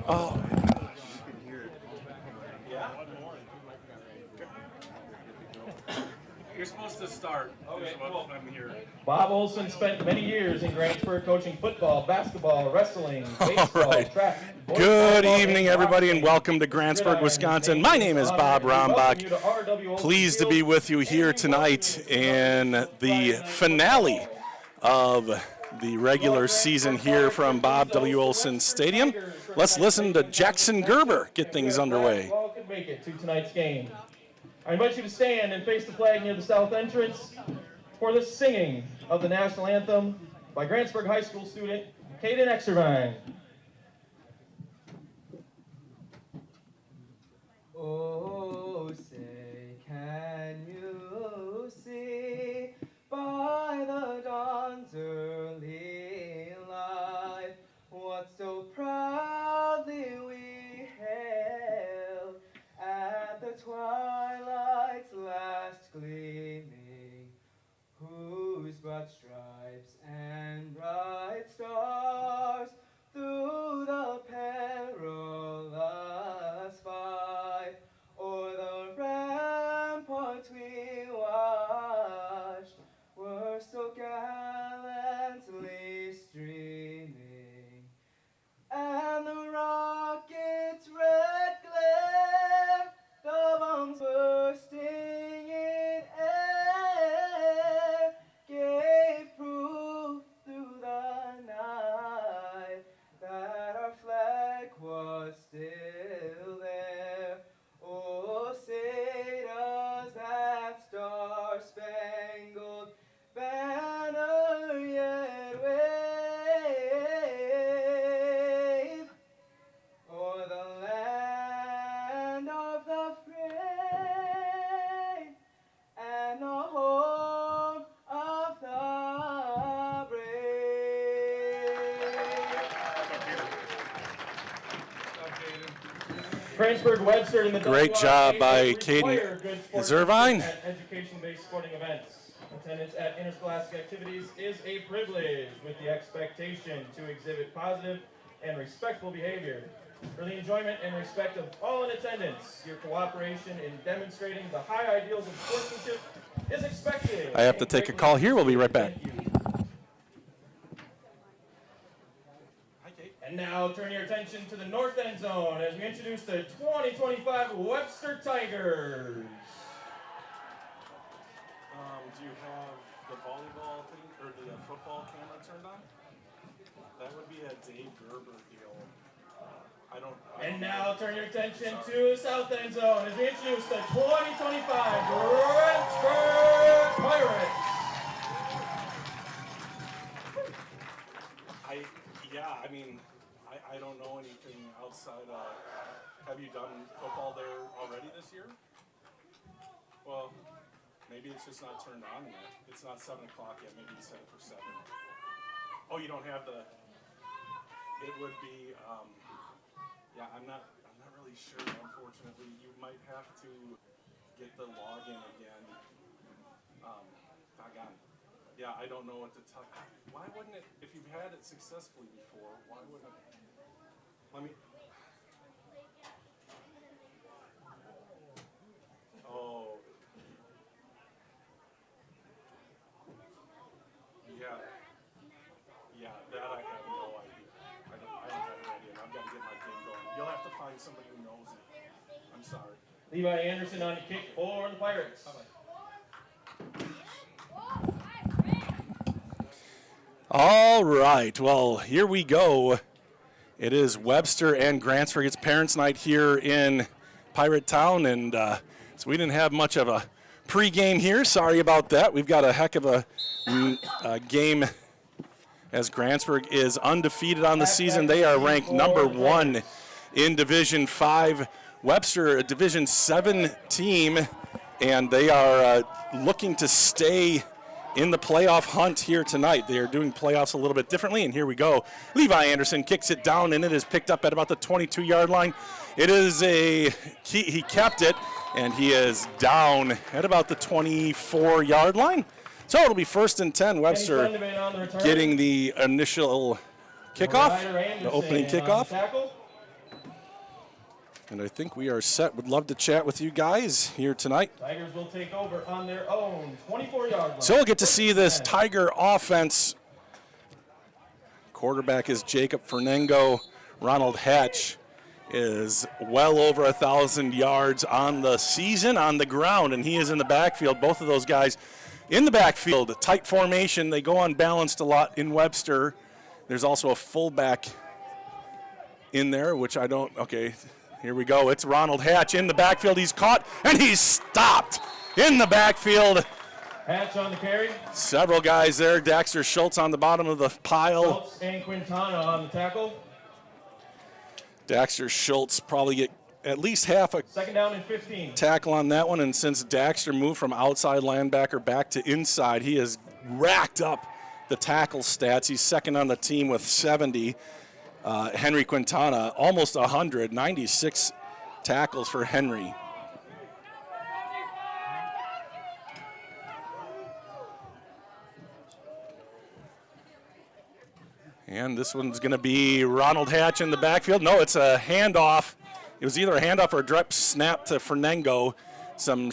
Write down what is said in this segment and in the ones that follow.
Oh. You're supposed to start. Okay, cool. I'm here. Bob Olson spent many years in Grantsburg coaching football, basketball, wrestling, baseball, track. Good evening, everybody, and welcome to Grantsburg, Wisconsin. My name is Bob Rombach. Pleased to be with you here tonight in the finale of the regular season here from Bob W. Olson Stadium. Let's listen to Jackson Gerber get things underway. All could make it to tonight's game. I invite you to stand and face the flag near the south entrance for the singing of the national anthem by Grantsburg High School student Caden Exervine. Oh, say, can you see by the dawn's early light what so proudly we hailed at the twilight's last gleaming, whose broad stripes and bright stars through the perilous fight o'er the ramparts we watched were so gallantly streaming, and the rocket's red glare, the bombs bursting in air, gave proof through the night that our flag was still there. Oh, say does that star-spangled banner yet wave o'er the land of the free and the home of the Grantsburg, Webster, in the Great job by Caden Exervine. Education-based sporting events. Attendance at interscholastic activities is a privilege with the expectation to exhibit positive and respectful behavior. For the enjoyment and respect of all in attendance, your cooperation in demonstrating the high ideals of sportsmanship is expected. I have to take a call here. We'll be right back. Thank you. And now turn your attention to the north end zone as we introduce the 2025 Webster Tigers. Do you have the volleyball thing or the football camera turned on? That would be a Dave Gerber deal. And now turn your attention to the south end zone as we introduce the 2025 Grantsburg Pirates. I don't know anything outside of, have you done football there already this year? Well, maybe it's just not turned on yet. It's not 7 o'clock yet. Maybe you set it for 7. Oh, you don't have the, it would be, yeah, I'm not really sure, unfortunately. You might have to get the login again. Doggone. Yeah, I don't know what to tell you. Why wouldn't it, if you've had it successfully before, why wouldn't it? Let me. Oh. Yeah. Yeah, that I have no idea. I don't have an idea. I've got to get my game going. You'll have to find somebody who knows it. I'm sorry. Levi Anderson on the kick for the Pirates. All right, well, here we go. It is Webster and Grantsburg. It's Parents' Night here in Pirate Town, and so we didn't have much of a pregame here. Sorry about that. We've got a heck of a game as Grantsburg is undefeated on the season. They are ranked #1 in Division 5. Webster, a Division 7 team, and they are looking to stay in the playoff hunt here tonight. They are doing playoffs a little bit differently, and here we go. Levi Anderson kicks it down, and it is picked up at about the 22-yard line. It is he kept it, and he is down at about the 24-yard line. So it'll be 1st and 10. Webster getting the initial kickoff, the opening kickoff. And I think we are set. Would love to chat with you guys here tonight. Tigers will take over on their own 24-yard line. So we'll get to see this Tiger offense. Quarterback is Jacob Fernengo. Ronald Hatch is well over 1,000 yards on the season on the ground, and he is in the backfield. Both of those guys in the backfield. Tight formation. They go unbalanced a lot in Webster. There's also a fullback in there, which I don't, okay. Here we go. It's Ronald Hatch in the backfield. He's caught, and he's stopped in the backfield. Hatch on the carry. Several guys there. Daxter Schultz on the bottom of the pile. Schultz and Quintana on the tackle. Daxter Schultz probably get at least half a Second down and 15. tackle on that one, and since Daxter moved from outside linebacker back to inside, he has racked up the tackle stats. He's second on the team with 70. Henry Quintana, almost 100, 96 tackles for Henry. And this one's going to be Ronald Hatch in the backfield. No, it's a handoff. It was either a handoff or a direct snap to Fernengo. Some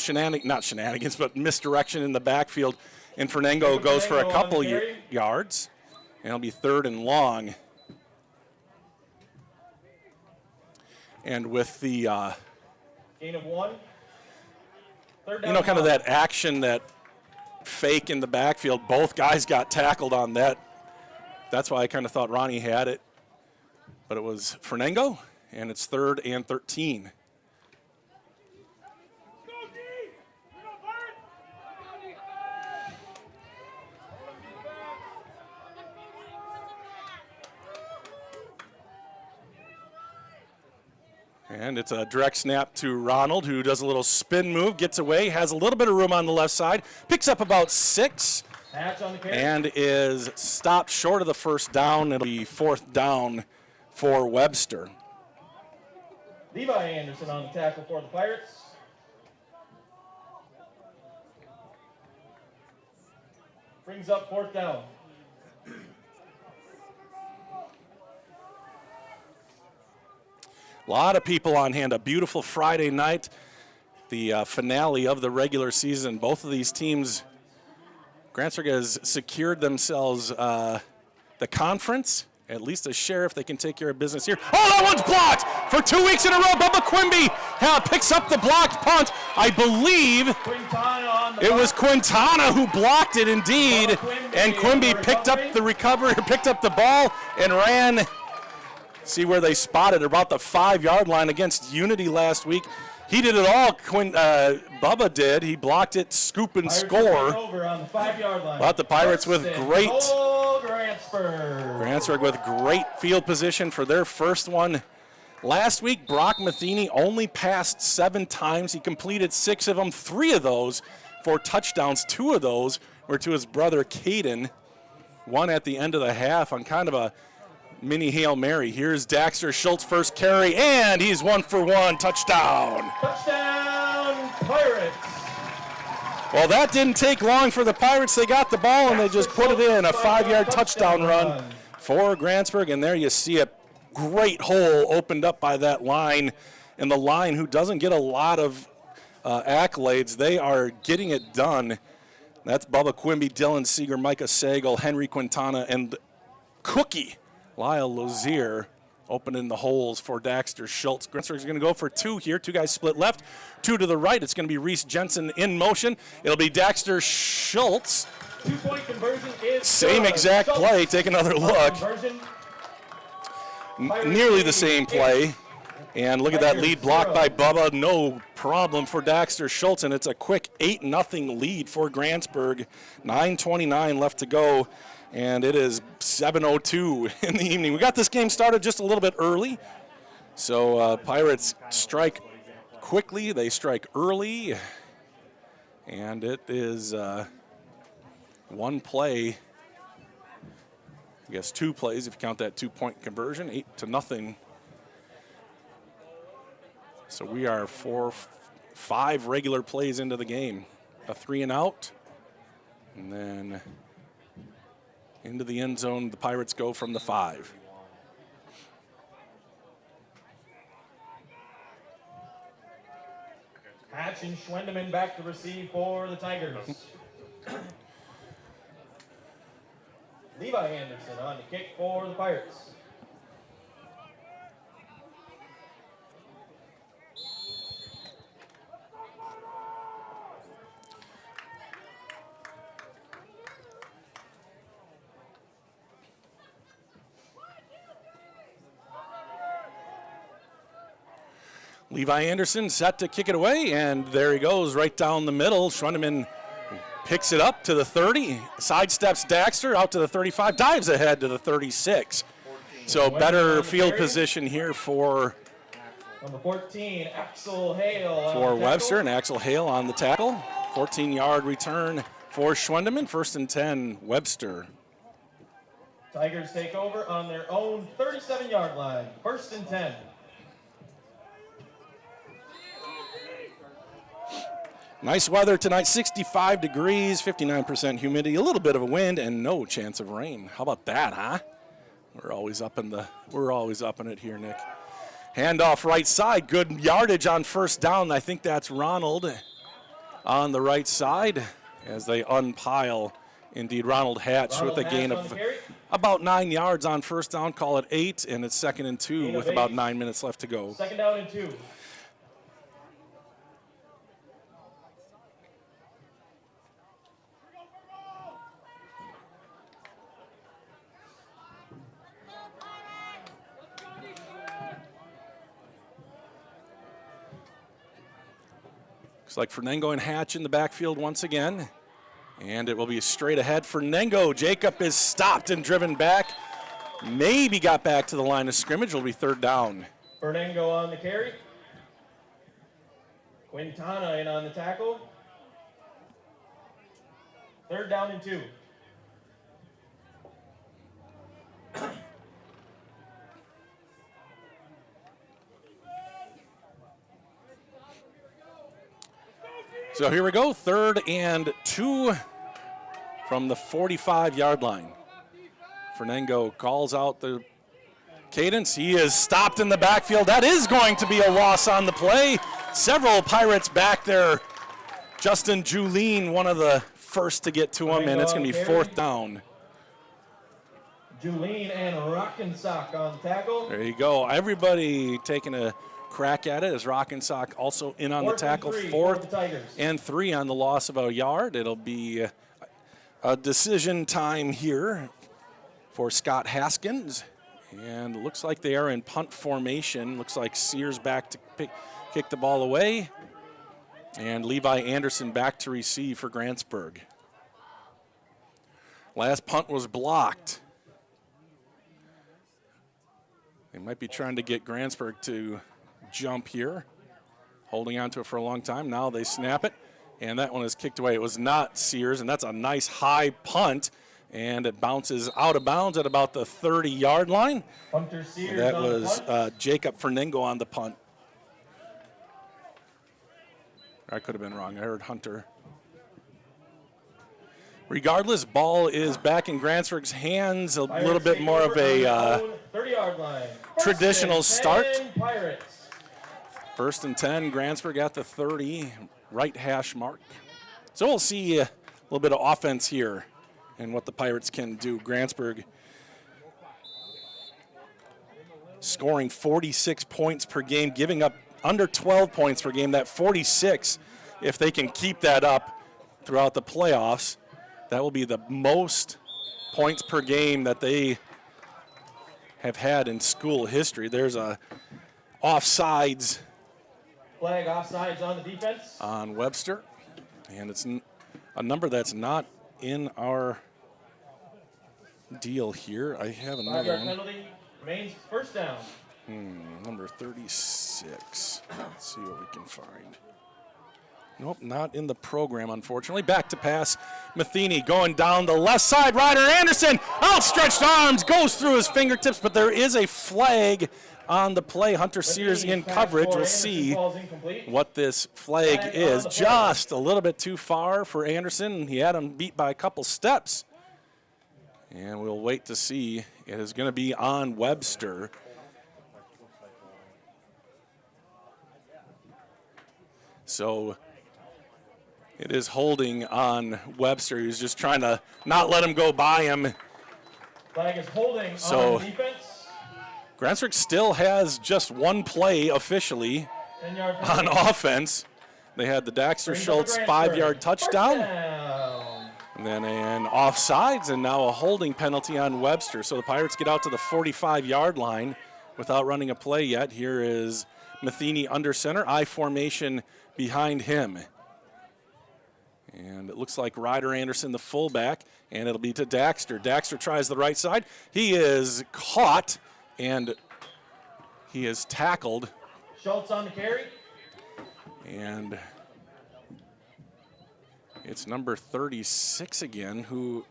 not shenanigans, but misdirection in the backfield. And Fernengo goes for a couple yards. And it'll be 3rd and long. And with the, gain of 1. Third down, you know, kind of that action, that fake in the backfield, both guys got tackled on that. That's why I kind of thought Ronnie had it. But it was Fernengo, and it's 3rd and 13. And it's a direct snap to Ronald, who does a little spin move, gets away, has a little bit of room on the left side, picks up about 6, and is stopped short of the first down. It'll be 4th down for Webster. Levi Anderson on the tackle for the Pirates. Brings up 4th down. A lot of people on hand. A beautiful Friday night, the finale of the regular season. Both of these teams, Grantsburg has secured themselves the conference, at least a share if they can take care of business here. Oh, that one's blocked for 2 weeks in a row. Bubba Quimby picks up the blocked punt. I believe it was Quintana who blocked it indeed, and Quimby picked up the recovery, picked up the ball and ran. See where they spotted about the 5-yard line against Unity last week. He did it all. Bubba did. He blocked it, scoop and score. Over on the 5-yard line. But the Pirates with great Grantsburg with great field position for their first one. Last week, Brock Matheny only passed 7 times. He completed 6 of them. 3 of those for touchdowns. 2 of those were to his brother Caden. 1 at the end of the half on kind of a mini Hail Mary. Here's Daxter Schultz, first carry, and he's 1 for 1. Touchdown. Touchdown, Pirates. Well, that didn't take long for the Pirates. They got the ball, and they just put it in. A 5-yard touchdown run for Grantsburg, and there you see a great hole opened up by that line. And the line, who doesn't get a lot of accolades, they are getting it done. That's Bubba Quimby, Dylan Seeger, Micah Sagal, Henry Quintana, and Cookie Lyle Lozier opening the holes for Daxter Schultz. Grantsburg's going to go for 2 here. 2 guys split left, 2 to the right. It's going to be Reese Jensen in motion. It'll be Daxter Schultz. 2-point conversion is same good. exact Schultz. play. Take another look. Nearly the same play. And look at that lead blocked by Bubba. No problem for Daxter Schultz, and it's a quick 8-0 lead for Grantsburg. 9:29 left to go. And it is 7:02 in the evening. We got this game started just a little bit early. So Pirates strike quickly. They strike early. And it is 1 play. I guess 2 plays if you count that 2-point conversion. 8-0. So we are 5 regular plays into the game. A 3 and out. And then into the end zone, the Pirates go from the 5. Hatch and Schwendeman back to receive for the Tigers. Levi Anderson on the kick for the Pirates. Levi Anderson set to kick it away, and there he goes right down the middle. Schwendeman picks it up to the 30, sidesteps Daxter out to the 35, dives ahead to the 36. So better field position here for number 14, Axel Hale. For Webster, and Axel Hale on the tackle. 14-yard return for Schwendeman. 1st and 10, Webster. Tigers take over on their own 37-yard line. 1st and 10. Nice weather tonight, 65 degrees, 59% humidity, a little bit of a wind, and no chance of rain. How about that, huh? We're always up in it here, Nick. Handoff right side, good yardage on 1st down. I think that's Ronald on the right side as they unpile. Indeed, Ronald Hatch with a gain of about 9 yards on 1st down, call it 8, and it's 2nd and 2 with about 9 minutes left to go. 2nd down and 2. Looks like Fernengo and Hatch in the backfield once again. And it will be straight ahead. Fernengo, Jacob is stopped and driven back. Maybe got back to the line of scrimmage. It'll be 3rd down. Fernengo on the carry. Quintana in on the tackle. 3rd down and 2. So here we go, 3rd and 2 from the 45-yard line. Fernengo calls out the cadence. He is stopped in the backfield. That is going to be a loss on the play. Several Pirates back there. Justin Julien, one of the first to get to him, and it's going to be 4th down. Julien and Rockensock on the tackle. There you go. Everybody taking a crack at it as Rockensock also in on the tackle. 4th and 3 on the loss of a yard. It'll be a decision time here for Scott Haskins. And it looks like they are in punt formation. Looks like Sears back to kick the ball away. And Levi Anderson back to receive for Grantsburg. Last punt was blocked. They might be trying to get Grantsburg to jump here, holding on to it for a long time. Now they snap it, and that one is kicked away. It was not Sears, and that's a nice high punt, and it bounces out of bounds at about the 30-yard line. Hunter Sears that on was the punt. Jacob Fernengo on the punt. I could have been wrong. I heard Hunter. Regardless, ball is back in Grantsburg's hands. A little bit more of a 30-yard line. traditional start. Pirates. 1st and 10, Grantsburg at the 30, right hash mark. So we'll see a little bit of offense here and what the Pirates can do. Grantsburg scoring 46 points per game, giving up under 12 points per game. That 46, if they can keep that up throughout the playoffs, that will be the most points per game that they have had in school history. There's a offsides. Flag offsides on the defense. On Webster. And it's a number that's not in our deal here. I have another 5-yard one. penalty remains 1st down. Number 36. Let's see what we can find. Nope, not in the program, unfortunately. Back to pass. Matheny going down the left side. Ryder Anderson, outstretched arms, goes through his fingertips, but there is a flag on the play. Hunter Sears in coverage. We'll see what this flag is. Just a little bit too far for Anderson. He had him beat by a couple steps. And we'll wait to see. It is going to be on Webster. So it is holding on Webster. He's just trying to not let him go by him. Flag is holding So on defense. Grantsburg still has just one play officially 10-yard on offense. They had the Daxter Schultz 5-yard touchdown. And then an offsides and now a holding penalty on Webster. So the Pirates get out to the 45-yard line without running a play yet. Here is Matheny under center, I formation behind him. And it looks like Ryder Anderson, the fullback, and it'll be to Daxter. Daxter tries the right side. He is caught, and he is tackled. Schultz on the carry. And it's number 36 again, who,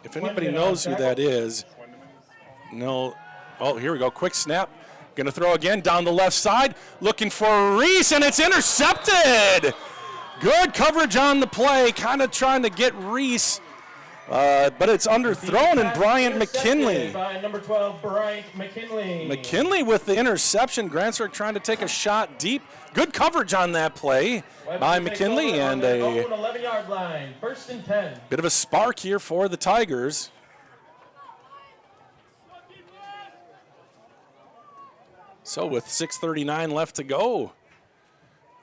if anybody knows who that is, no. Oh, here we go, quick snap. Going to throw again down the left side, looking for Reese, and it's intercepted. Good coverage on the play, kind of trying to get Reese, but it's underthrown, and Bryant McKinley. By number 12, Bryant McKinley. McKinley with the interception. Grantsburg trying to take a shot deep. Good coverage on that play by McKinley, and a 11-yard line, 1st and 10. Bit of a spark here for the Tigers. So with 6:39 left to go,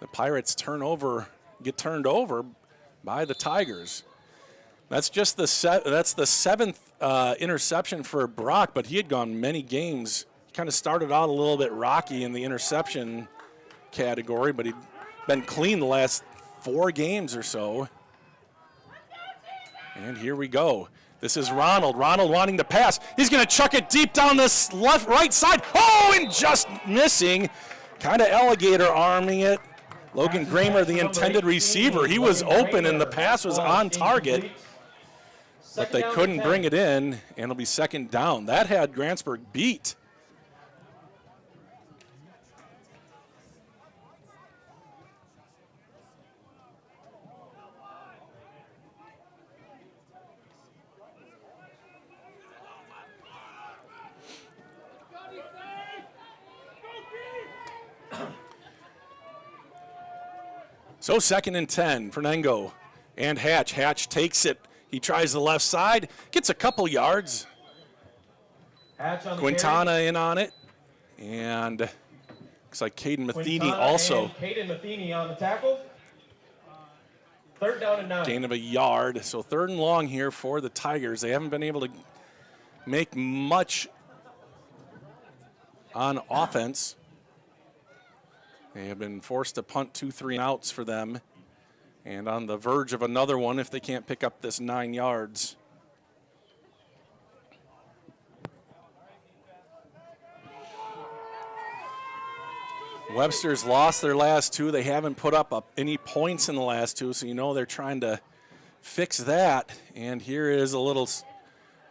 the Pirates get turned over by the Tigers. That's just the seventh interception for Brock, but he had gone many games. He kind of started out a little bit rocky in the interception category, but he'd been clean the last 4 games or so. And here we go. This is Ronald. Ronald wanting to pass. He's going to chuck it deep down this right side. Oh, and just missing. Kind of alligator arming it. Logan Kramer, the intended receiver. He was open and the pass was on target. But they couldn't bring it in, and it'll be 2nd down. That had Grantsburg beat. So 2nd and 10, Fernengo and Hatch. Hatch takes it. He tries the left side, gets a couple yards. Hatch on the Quintana carry. in on it. And looks like Caden Matheny also. Caden Matheny on the tackle. 3rd down and 9. Gain of a yard. So 3rd and long here for the Tigers. They haven't been able to make much on offense. They have been forced to punt 2 3-and-outs for them, and on the verge of another one if they can't pick up this 9 yards. Webster's lost their last 2. They haven't put up any points in the last 2, so you know they're trying to fix that. And here is a little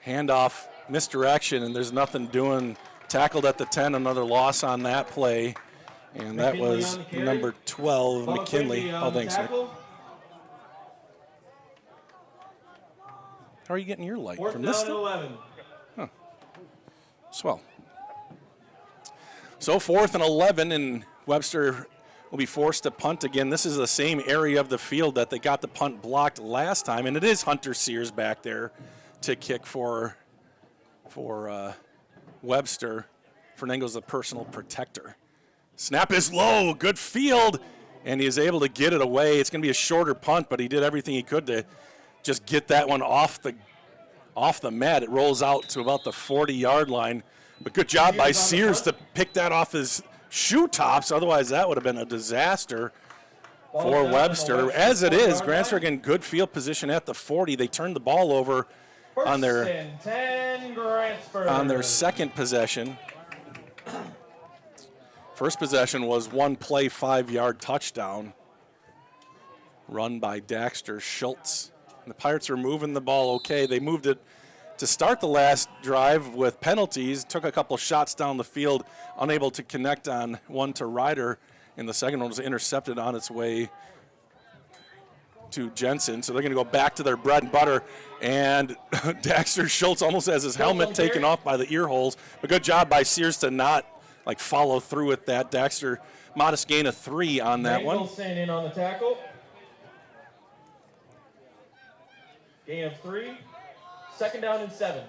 handoff misdirection, and there's nothing doing. Tackled at the 10, another loss on that play. And that was number 12, McKinley. Oh, thanks, Nick. How are you getting your light? From this? 11. Huh. Swell. So 4th and 11, and Webster will be forced to punt again. This is the same area of the field that they got the punt blocked last time, and it is Hunter Sears back there to kick for Webster. Fernengo's the personal protector. Snap is low, good field, and he is able to get it away. It's going to be a shorter punt, but he did everything he could to just get that one off the mat. It rolls out to about the 40-yard line. But good job by Sears to pick that off his shoe tops. Otherwise, that would have been a disaster for Webster. As it is, Grantsburg in good field position at the 40. They turned the ball over on their 10, Grantsburg. On their 2nd possession. First possession was 1 play, 5-yard touchdown run by Daxter Schultz. And the Pirates were moving the ball okay. They moved it to start the last drive with penalties, took a couple shots down the field, unable to connect on one to Ryder, and the second one was intercepted on its way to Jensen. So they're going to go back to their bread and butter, and Daxter Schultz almost has his helmet taken off by the ear holes. But good job by Sears to not like follow through with that. Dexter, modest gain of 3 on that one. Mangleson in on the tackle. Gain of 3. 2nd down and 7.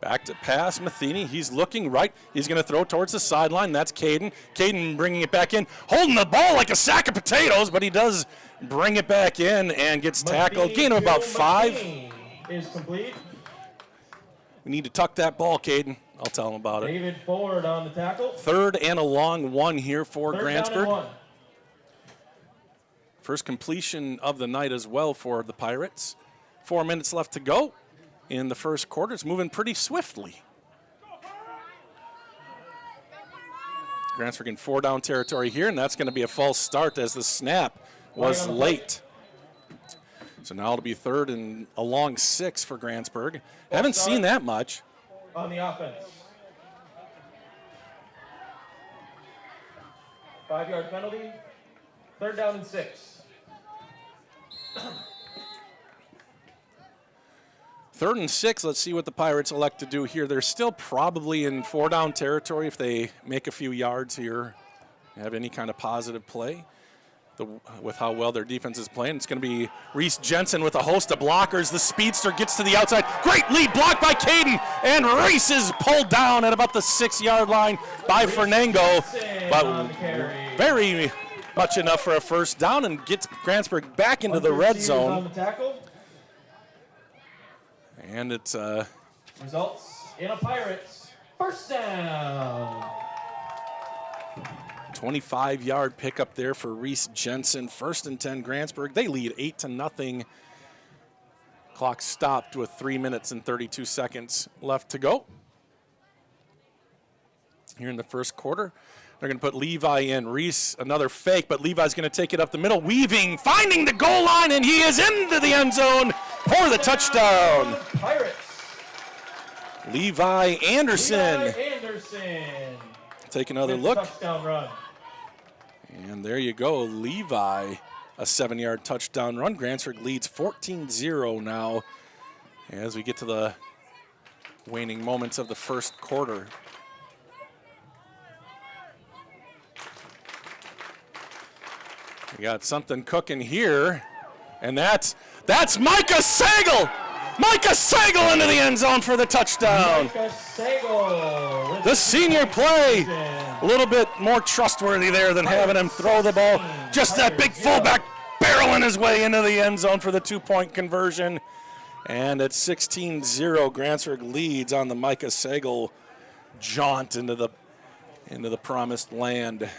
Back to pass, Matheny. He's looking right. He's going to throw towards the sideline. That's Caden. Caden bringing it back in, holding the ball like a sack of potatoes, but he does bring it back in and gets tackled. Gain of about 5. Is complete. We need to tuck that ball, Caden. I'll tell him about it. David Ford on the tackle. 3rd and a long 1 here for 3rd down and Grantsburg. 1. First completion of the night as well for the Pirates. 4 minutes left to go in the first quarter. It's moving pretty swiftly. Grantsburg in 4-down territory here, and that's going to be a false start as the snap was late. So now it'll be 3rd and a long 6 for Grantsburg. Haven't seen that much. On the offense. 5-yard penalty. 3rd down and 6. 3rd and 6, let's see what the Pirates elect to do here. They're still probably in 4-down territory if they make a few yards here, have any kind of positive play. With how well their defense is playing, it's going to be Reese Jensen with a host of blockers. The speedster gets to the outside. Great lead block by Caden, and Reese is pulled down at about the 6-yard line by Fernango, but very much enough for a 1st down and gets Grantsburg back into the red zone. On the tackle. And it's Results in a Pirates 1st down. 25-yard pickup there for Reese Jensen. 1st and 10 Grantsburg. They lead 8-0. Clock stopped with 3 minutes and 32 seconds left to go. Here in the first quarter, they're going to put Levi in. Reese, another fake, but Levi's going to take it up the middle. Weaving, finding the goal line, and he is into the end zone for the touchdown. Pirates. Levi Anderson. Levi Anderson. Take another With look. Touchdown run. And there you go, Levi, a 7-yard touchdown run. Grantsburg leads 14-0 now as we get to the waning moments of the first quarter. We got something cooking here, and that's Micah Sagal! Micah Sagal into the end zone for the touchdown. Micah Sagal. The senior play, a little bit more trustworthy there than having him throw the ball. Just that big fullback barreling his way into the end zone for the 2-point conversion. And at 16-0, Grantsburg leads on the Micah Sagal jaunt into the promised land.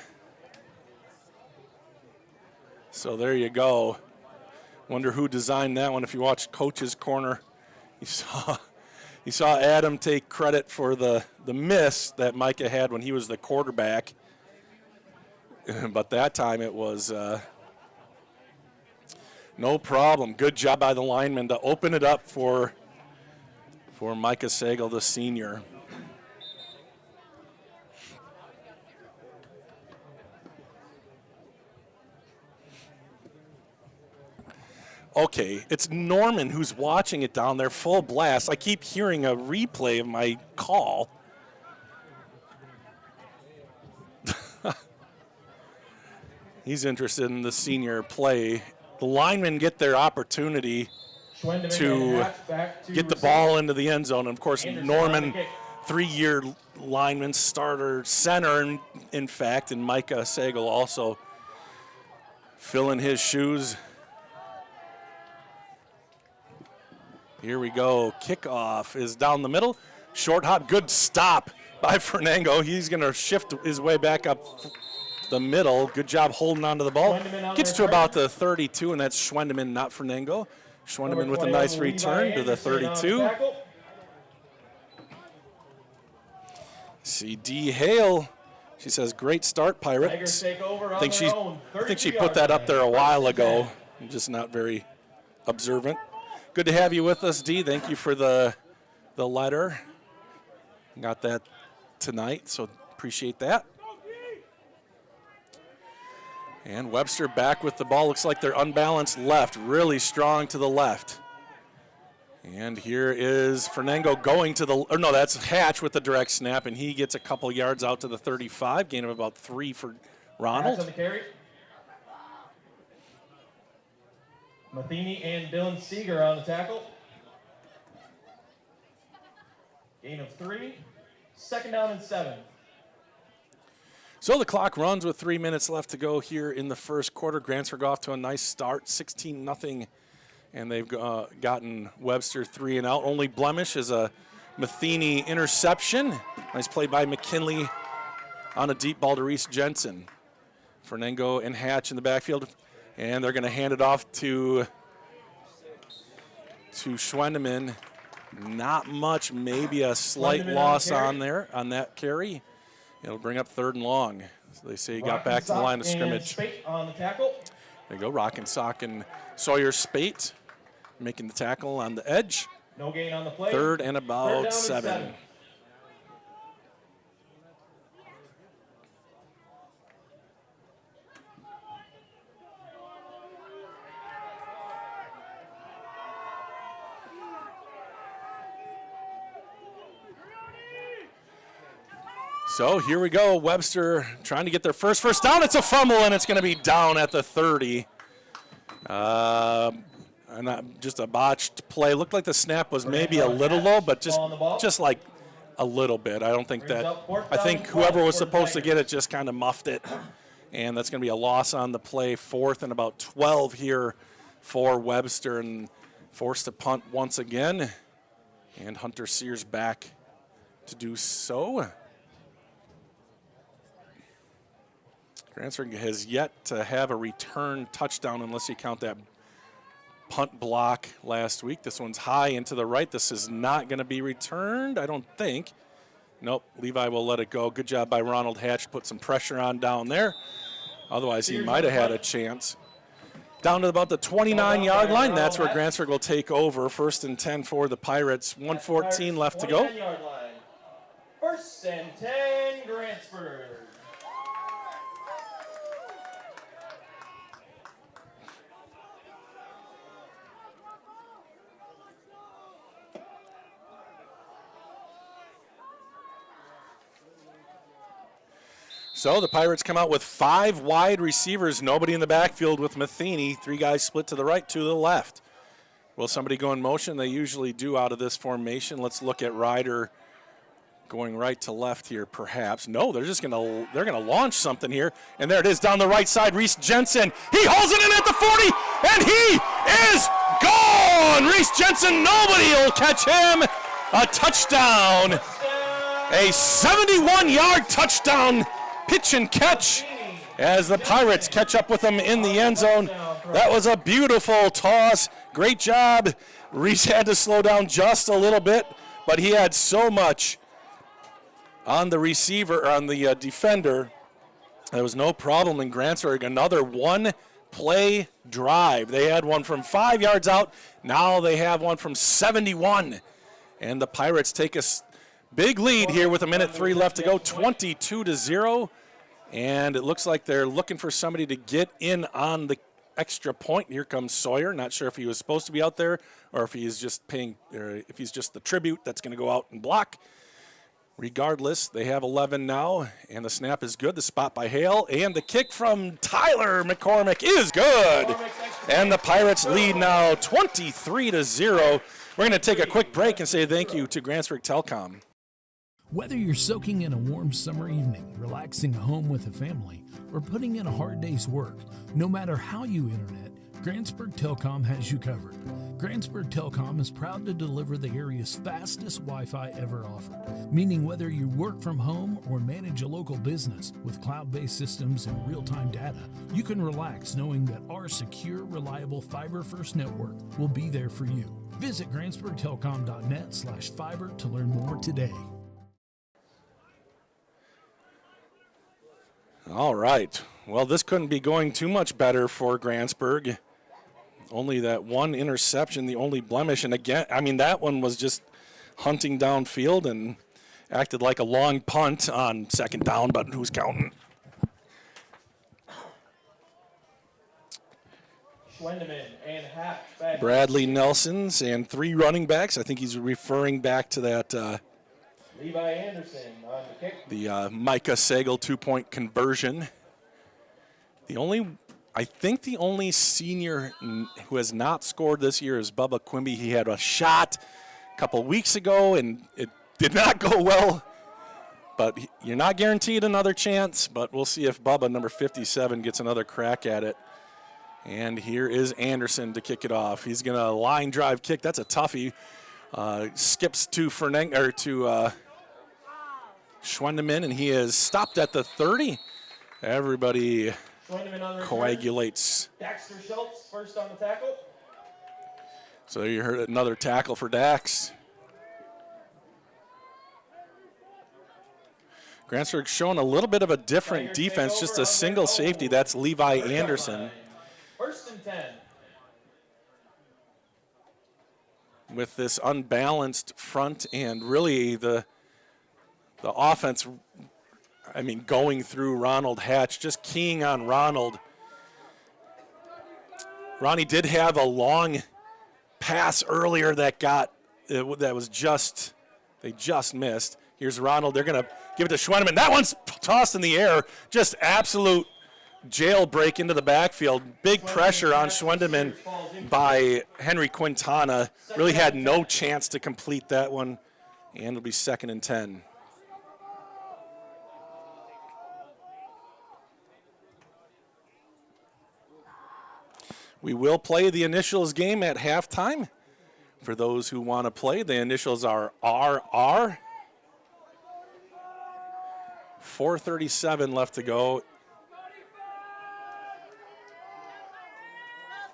So there you go. Wonder who designed that one. If you watched Coach's Corner, you saw Adam take credit for the miss that Micah had when he was the quarterback. But that time it was no problem. Good job by the lineman to open it up for Micah Sagal, the senior. Okay, it's Norman who's watching it down there, full blast. I keep hearing a replay of my call. He's interested in the senior play. The linemen get their opportunity to get the ball into the end zone. And, of course, Norman, 3-year lineman, starter, center, in fact, and Micah Sagal also filling his shoes. Here we go. Kickoff is down the middle. Short hop. Good stop by Fernango. He's going to shift his way back up the middle. Good job holding on to the ball. Gets to about the 32, and that's Schwendeman, not Fernango. Schwendeman with a nice return to the 32. CD Hale. She says, great start, Pirates. I think she put that up there a while ago. I'm just not very observant. Good to have you with us, Dee. Thank you for the letter. Got that tonight, so appreciate that. And Webster back with the ball. Looks like they're unbalanced left, really strong to the left. And here is Fernango going to the, or no, that's Hatch with the direct snap, and he gets a couple yards out to the 35, gain of about 3 for Ronald. Hatch on the carry. Matheny and Dylan Seeger on the tackle. Gain of 3. Second down and 7. So the clock runs with 3 minutes left to go here in the first quarter. Grantsburg off to a nice start, 16-0. And they've gotten Webster 3 and out. Only blemish is a Matheny interception. Nice play by McKinley on a deep ball to Reese Jensen. Fernango and Hatch in the backfield. And they're going to hand it off to Schwendeman. Not much, maybe a slight loss on there on that carry. It'll bring up 3rd and long. So they say he got back to the line of scrimmage. On the tackle. There you go, Rockensock and Sawyer Spate making the tackle on the edge. No gain on the play. 3rd and about 7. So here we go, Webster trying to get their first down. It's a fumble, and it's going to be down at the 30. And just a botched play. Looked like the snap was maybe a little low, but just like a little bit. I don't think that. I think whoever was supposed to get it just kind of muffed it, and that's going to be a loss on the play. 4th and about 12 here for Webster, and forced to punt once again. And Hunter Sears back to do so. Grantsburg has yet to have a return touchdown unless you count that punt block last week. This one's high and to the right. This is not going to be returned, I don't think. Nope, Levi will let it go. Good job by Ronald Hatch to put some pressure on down there. Otherwise, he might have had a chance. Down to about the 29-yard line. That's where Grantsburg will take over. 1st and 10 for the Pirates. 1:14 left to go. 1st and 10, Grantsburg. So the Pirates come out with 5 wide receivers, nobody in the backfield with Matheny. 3 guys split to the right, 2 to the left. Will somebody go in motion? They usually do out of this formation. Let's look at Ryder going right to left here, perhaps. No, they're gonna launch something here, and there it is down the right side. Reese Jensen, he hauls it in at the 40, and he is gone. Reese Jensen, nobody will catch him. A touchdown, a 71-yard touchdown. Pitch and catch as the Pirates catch up with them in the end zone. That was a beautiful toss. Great job. Reese had to slow down just a little bit, but he had so much on the receiver, on the defender. There was no problem in Grantsburg. Another one-play drive. They had one from 5 yards out. Now they have one from 71. And the Pirates take a big lead here with 1:03 left to go, 22-0. And it looks like they're looking for somebody to get in on the extra point. Here comes Sawyer. Not sure if he was supposed to be out there or if he's just if he's just the tribute that's going to go out and block. Regardless, they have 11 now, and the snap is good. The spot by Hale, and the kick from Tyler McCormick is good. And the Pirates lead now 23-0. We're going to take a quick break and say thank you to Grantsburg Telecom. Whether you're soaking in a warm summer evening, relaxing at home with a family, or putting in a hard day's work, no matter how you internet, Grantsburg Telecom has you covered. Grantsburg Telecom is proud to deliver the area's fastest Wi-Fi ever offered, meaning whether you work from home or manage a local business with cloud-based systems and real-time data, you can relax knowing that our secure, reliable fiber-first network will be there for you. Visit GrantsburgTelecom.net/fiber to learn more today. All right. Well, this couldn't be going too much better for Grantsburg. Only that one interception, the only blemish. And again, I mean, that one was just hunting downfield and acted like a long punt on 2nd down, but who's counting? Schwendeman and Hatch back. Bradley Nelsons and 3 running backs. I think he's referring back to that Levi Anderson on the kick. the Micah Sagal 2-point conversion. I think the only senior who has not scored this year is Bubba Quimby. He had a shot a couple weeks ago, and it did not go well. But you're not guaranteed another chance, but we'll see if Bubba, number 57, gets another crack at it. And here is Anderson to kick it off. He's going to line drive kick. That's a toughie. Skips to Schwendeman, and he is stopped at the 30. Everybody coagulates. Daxter Schultz first on the tackle. So you heard another tackle for Dax. Grantsburg showing a little bit of a different defense, just a single safety. That's Levi Anderson. First and 10. With this unbalanced front and really the offense, I mean, going through Ronald Hatch, just keying on Ronald. Ronnie did have a long pass earlier that they just missed. Here's Ronald. They're going to give it to Schwendeman. That one's tossed in the air. Just absolute jailbreak into the backfield. Big pressure on Schwendeman by Henry Quintana. Really had no chance to complete that one. And it'll be 2nd and 10. We will play the initials game at halftime. For those who want to play, the initials are RR. 4:37 left to go.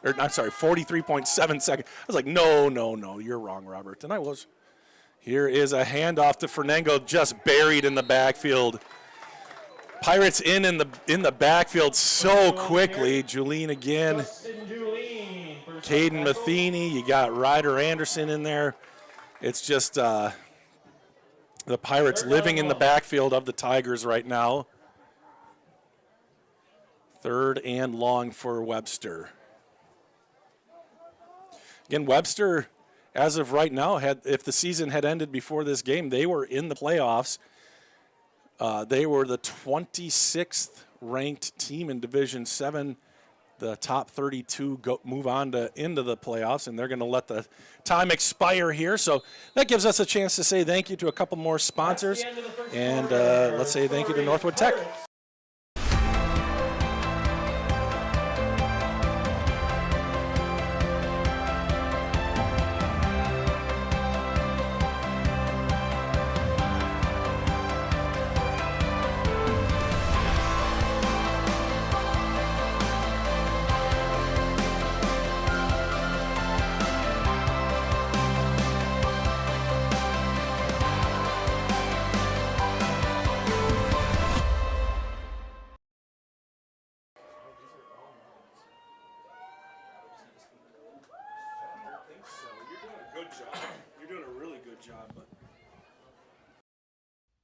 I'm sorry, 43.7 seconds. I was like, no, you're wrong, Robert. And I was. Here is a handoff to Fernango, just buried in the backfield. Pirates in the backfield so quickly. Julien again. Caden Matheny. You got Ryder Anderson in there. It's just the Pirates living in the backfield of the Tigers right now. 3rd and long for Webster. Again, Webster, as of right now, if the season had ended before this game, they were in the playoffs. They were the 26th ranked team in Division 7. The top 32 move on into the playoffs, and they're going to let the time expire here. So that gives us a chance to say thank you to a couple more sponsors, and let's say thank you to Northwood Tech.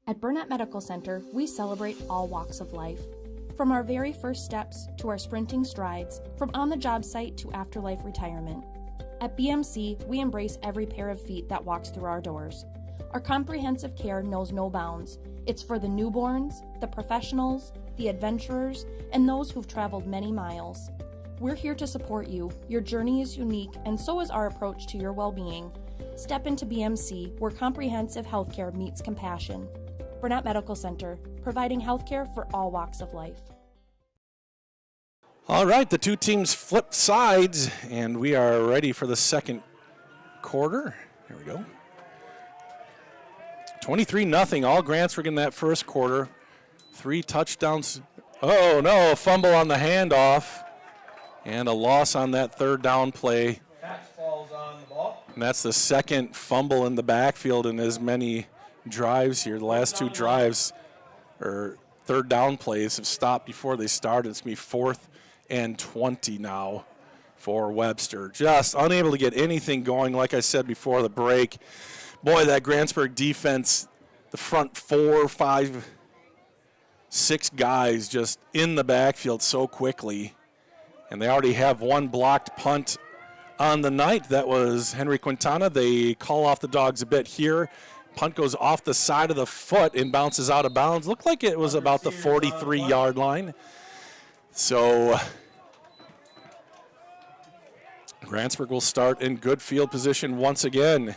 At Burnett Medical Center, we celebrate all walks of life. From our very first steps to our sprinting strides, from on-the-job site to afterlife retirement. At BMC, we embrace every pair of feet that walks through our doors. Our comprehensive care knows no bounds. It's for the newborns, the professionals, the adventurers, and those who've traveled many miles. We're here to support you. Your journey is unique, and so is our approach to your well-being. Step into BMC, where comprehensive healthcare meets compassion. Burnett Medical Center, providing healthcare for all walks of life. All right, the two teams flip sides, and we are ready for the second quarter. Here we go. 23-0, all Grantsburg in that first quarter. 3 touchdowns. Oh, no, a fumble on the handoff, and a loss on that 3rd down play. Falls on the ball. And that's the second fumble in the backfield in as many drives here. The last 2 drives, or 3rd down plays, have stopped before they started. It's going to be 4th and 20 now for Webster. Just unable to get anything going, like I said before the break. Boy, that Grantsburg defense, the front 4, 5, 6 guys just in the backfield so quickly. And they already have one blocked punt on the night. That was Henry Quintana. They call off the dogs a bit here. Punt goes off the side of the foot and bounces out of bounds. Looked like it was about the 43-yard line. So Grantsburg will start in good field position once again.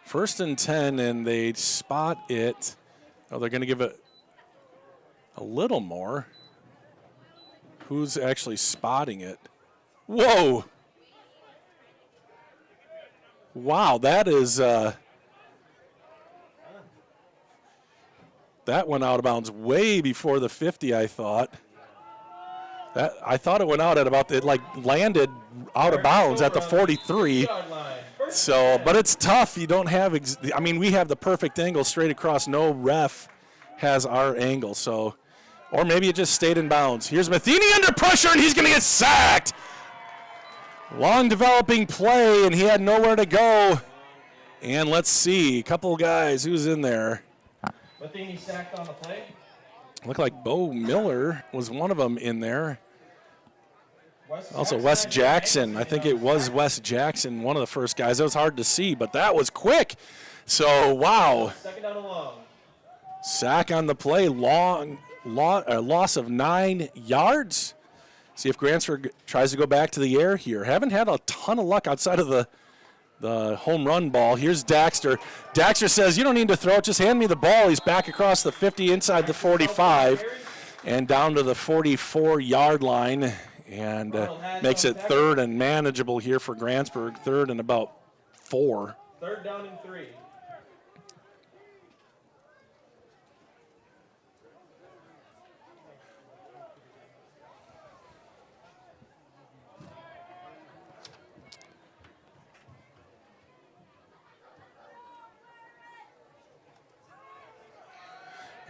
First and 10, and they spot it. Oh, they're going to give it a little more. Who's actually spotting it? Whoa! Wow, that is that went out of bounds way before the 50, I thought. I thought it went out at about, it like landed out of bounds at the 43. So, but it's tough. You don't have, I mean, we have the perfect angle straight across. No ref has our angle. So, or maybe it just stayed in bounds. Here's Matheny under pressure, and he's going to get sacked. Long developing play, and he had nowhere to go. And let's see, a couple of guys. Who's in there? Matheny sacked on the play. Looked like Bo Miller was one of them in there. Also, Wes Jackson. I think it was Wes Jackson, one of the first guys. That was hard to see, but that was quick. So, wow. Second down and long. Sack on the play, loss of 9 yards. See if Grantsburg tries to go back to the air here. Haven't had a ton of luck outside of the home run ball. Here's Daxter. Daxter says, you don't need to throw it, just hand me the ball. He's back across the 50, inside the 45, and down to the 44-yard line. And makes it third and manageable here for Grantsburg. Third and about 4. Third down and 3.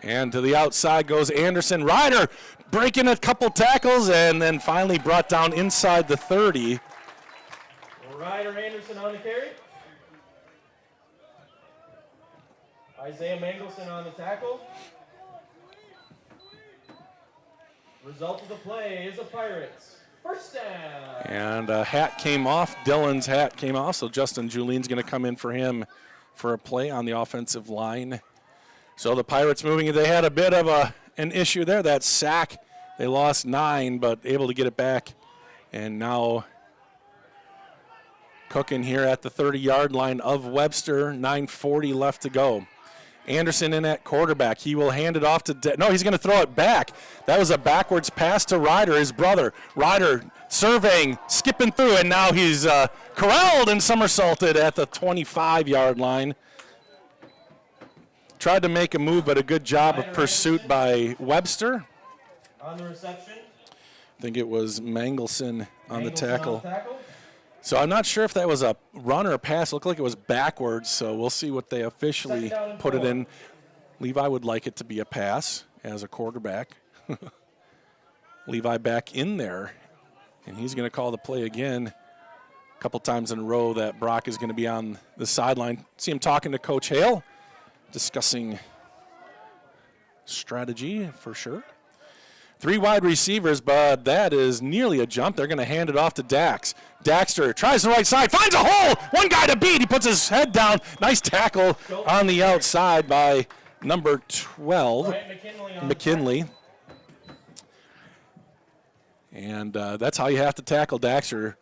And to the outside goes Anderson. Ryder breaking a couple tackles and then finally brought down inside the 30. Ryder Anderson on the carry. Isaiah Mangelson on the tackle. Result of the play is a Pirates. First down. And a hat came off. Dylan's hat came off, so Justin Julien's going to come in for him for a play on the offensive line. So the Pirates moving, they had a bit of an issue there. That sack, they lost 9, but able to get it back. And now cooking here at the 30-yard line of Webster, 9:40 left to go. Anderson in at quarterback. He will hand it off to, no, he's going to throw it back. That was a backwards pass to Ryder, his brother. Ryder surveying, skipping through, and now he's corralled and somersaulted at the 25-yard line. Tried to make a move, but a good job of pursuit by Webster. On the reception. I think it was Mangelson on the tackle. So I'm not sure if that was a run or a pass. It looked like it was backwards, so we'll see what they officially put it in. Levi would like it to be a pass as a quarterback. Levi back in there, and he's going to call the play again a couple times in a row that Brock is going to be on the sideline. See him talking to Coach Hale, discussing strategy for sure. 3 wide receivers, but that is nearly a jump. They're going to hand it off to Dax. Daxter tries the right side, finds a hole. One guy to beat. He puts his head down. Nice tackle on the outside by number 12, McKinley. And that's how you have to tackle Daxter.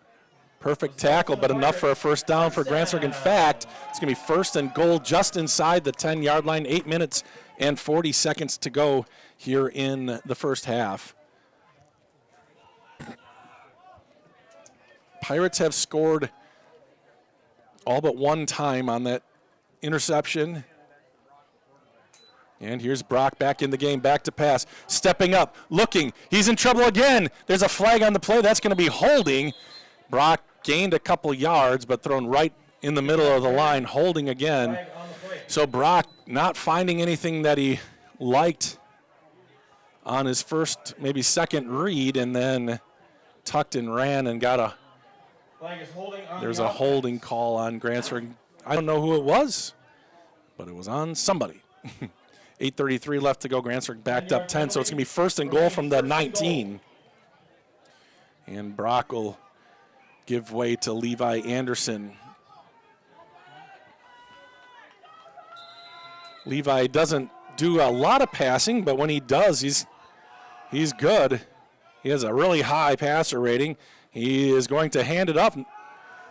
Perfect tackle, but enough for a first down for Grantsburg. In fact, it's going to be first and goal just inside the 10-yard line. 8 minutes and 40 seconds to go here in the first half. Pirates have scored all but one time on that interception. And here's Brock back in the game, back to pass, stepping up, looking. He's in trouble again. There's a flag on the play. That's going to be holding. Brock gained a couple yards, but thrown right in the middle of the line, holding again. So Brock not finding anything that he liked on his first, maybe second read, and then tucked and ran and got a, there's a holding call on Grantsburg. I don't know who it was, but it was on somebody. 8:33 left to go. Grantsburg backed up 10, so it's going to be first and goal from the 19. And Brock will give way to Levi Anderson. Levi doesn't do a lot of passing, but when he does, he's good. He has a really high passer rating. He is going to hand it up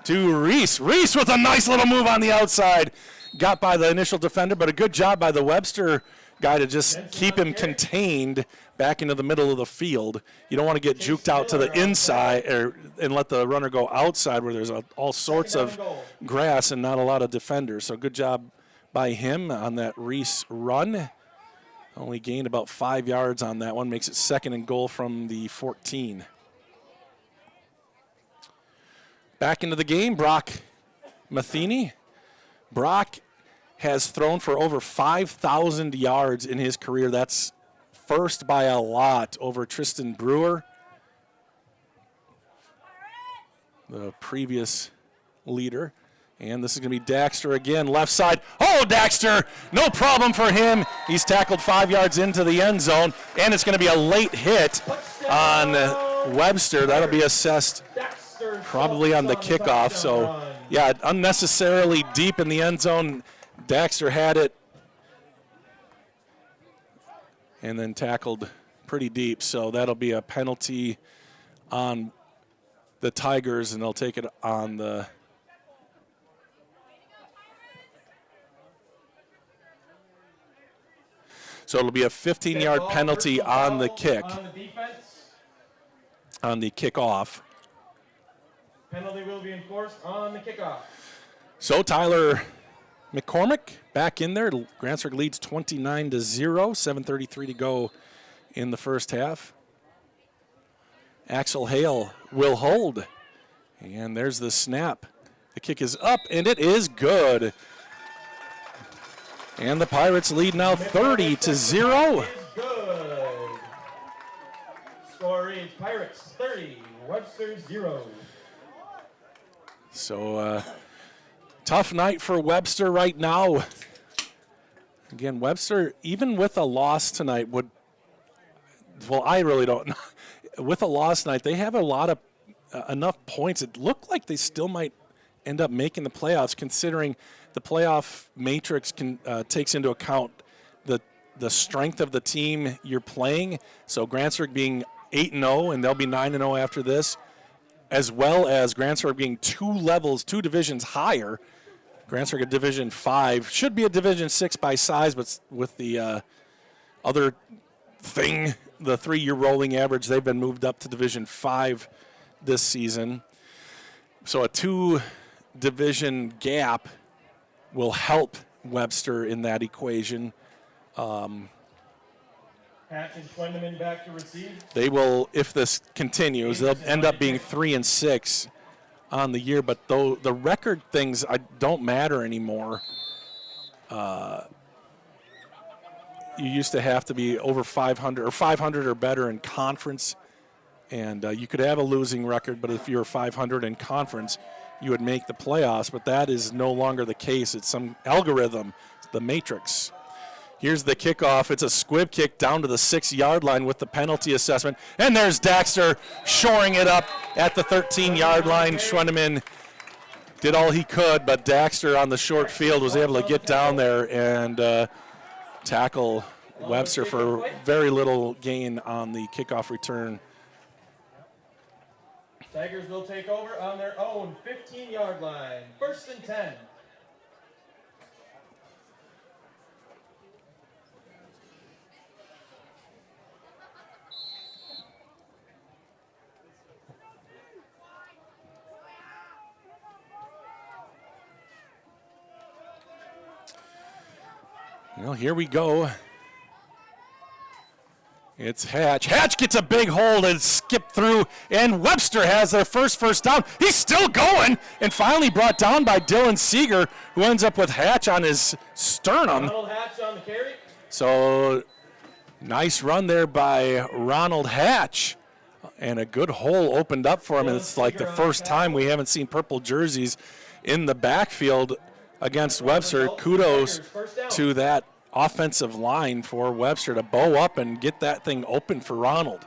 to Reese. Reese with a nice little move on the outside. Got by the initial defender, but a good job by the Webster guy to just keep him contained back into the middle of the field. You don't want to get juked out to the inside and let the runner go outside where there's all sorts of grass and not a lot of defenders. So good job by him on that Reese run. Only gained about 5 yards on that one. Makes it second and goal from the 14. Back into the game, Brock Matheny. Brock has thrown for over 5,000 yards in his career. That's first by a lot over Tristan Brewer, the previous leader. And this is going to be Daxter again, left side. Oh, Daxter, no problem for him. He's tackled 5 yards into the end zone, and it's going to be a late hit on Webster. That'll be assessed probably on the kickoff. So, yeah, unnecessarily deep in the end zone. Daxter had it and then tackled pretty deep. So that'll be a penalty on the Tigers, and they'll take it on the So it'll be a 15-yard penalty on the kick, on the kickoff. Penalty will be enforced on the kickoff. So Tyler McCormick back in there. Grantsburg leads 29-0, 7:33 to go in the first half. Axel Hale will hold. And there's the snap. The kick is up, and it is good. And the Pirates lead now 30-0. Good. Score reads Pirates 30, Webster 0. So tough night for Webster right now. Again, Webster, even with a loss tonight, I really don't know. With a loss tonight, they have a lot of enough points. It looked like they still might end up making the playoffs, considering the playoff matrix takes into account the strength of the team you're playing. So Grantsburg being 8-0, and they'll be 9-0 after this, as well as Grantsburg being two divisions higher. Grantsburg a Division 5, should be a Division 6 by size, but with the other thing, the 3-year rolling average, they've been moved up to Division 5 this season. So a 2-division gap will help Webster in that equation. Hatch and Schwendeman back to receive. They will, if this continues, they'll end up being 3-6 on the year. But though the record things don't matter anymore. You used to have to be over 500 or 500 or better in conference, and you could have a losing record. But if you're 500 in conference, you would make the playoffs, but that is no longer the case. It's some algorithm, the matrix. Here's the kickoff. It's a squib kick down to the 6-yard line with the penalty assessment. And there's Daxter shoring it up at the 13-yard line. Schwendeman did all he could, but Daxter on the short field was able to get down there and tackle Webster for very little gain on the kickoff return. Tigers will take over on their own 15-yard line. 1st and 10. Well, here we go. It's Hatch. Hatch gets a big hold and skipped through, and Webster has their first down. He's still going, and finally brought down by Dylan Seeger, who ends up with Hatch on his sternum. Ronald Hatch on the carry. So nice run there by Ronald Hatch, and a good hole opened up for him. And it's like the first time we haven't seen purple jerseys in the backfield against Webster. Kudos to that offensive line for Webster to bow up and get that thing open for Ronald.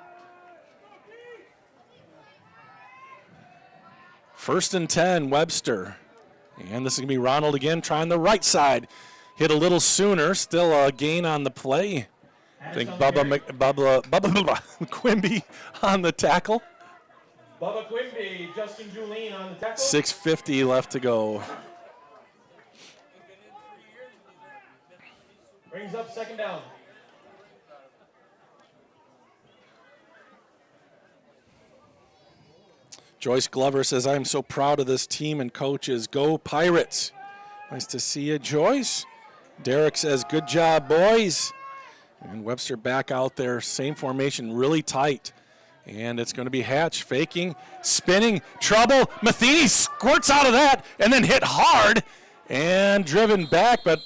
1st and 10, Webster. And this is going to be Ronald again, trying the right side. Hit a little sooner, still a gain on the play. I think Bubba Quimby on the tackle. Bubba Quimby, Justin Julien on the tackle. 6:50 left to go. Brings up 2nd down. Joyce Glover says, I'm so proud of this team and coaches. Go Pirates. Nice to see you, Joyce. Derek says, good job, boys. And Webster back out there, same formation, really tight. And it's going to be Hatch faking, spinning, trouble. Matheny squirts out of that and then hit hard and driven back, but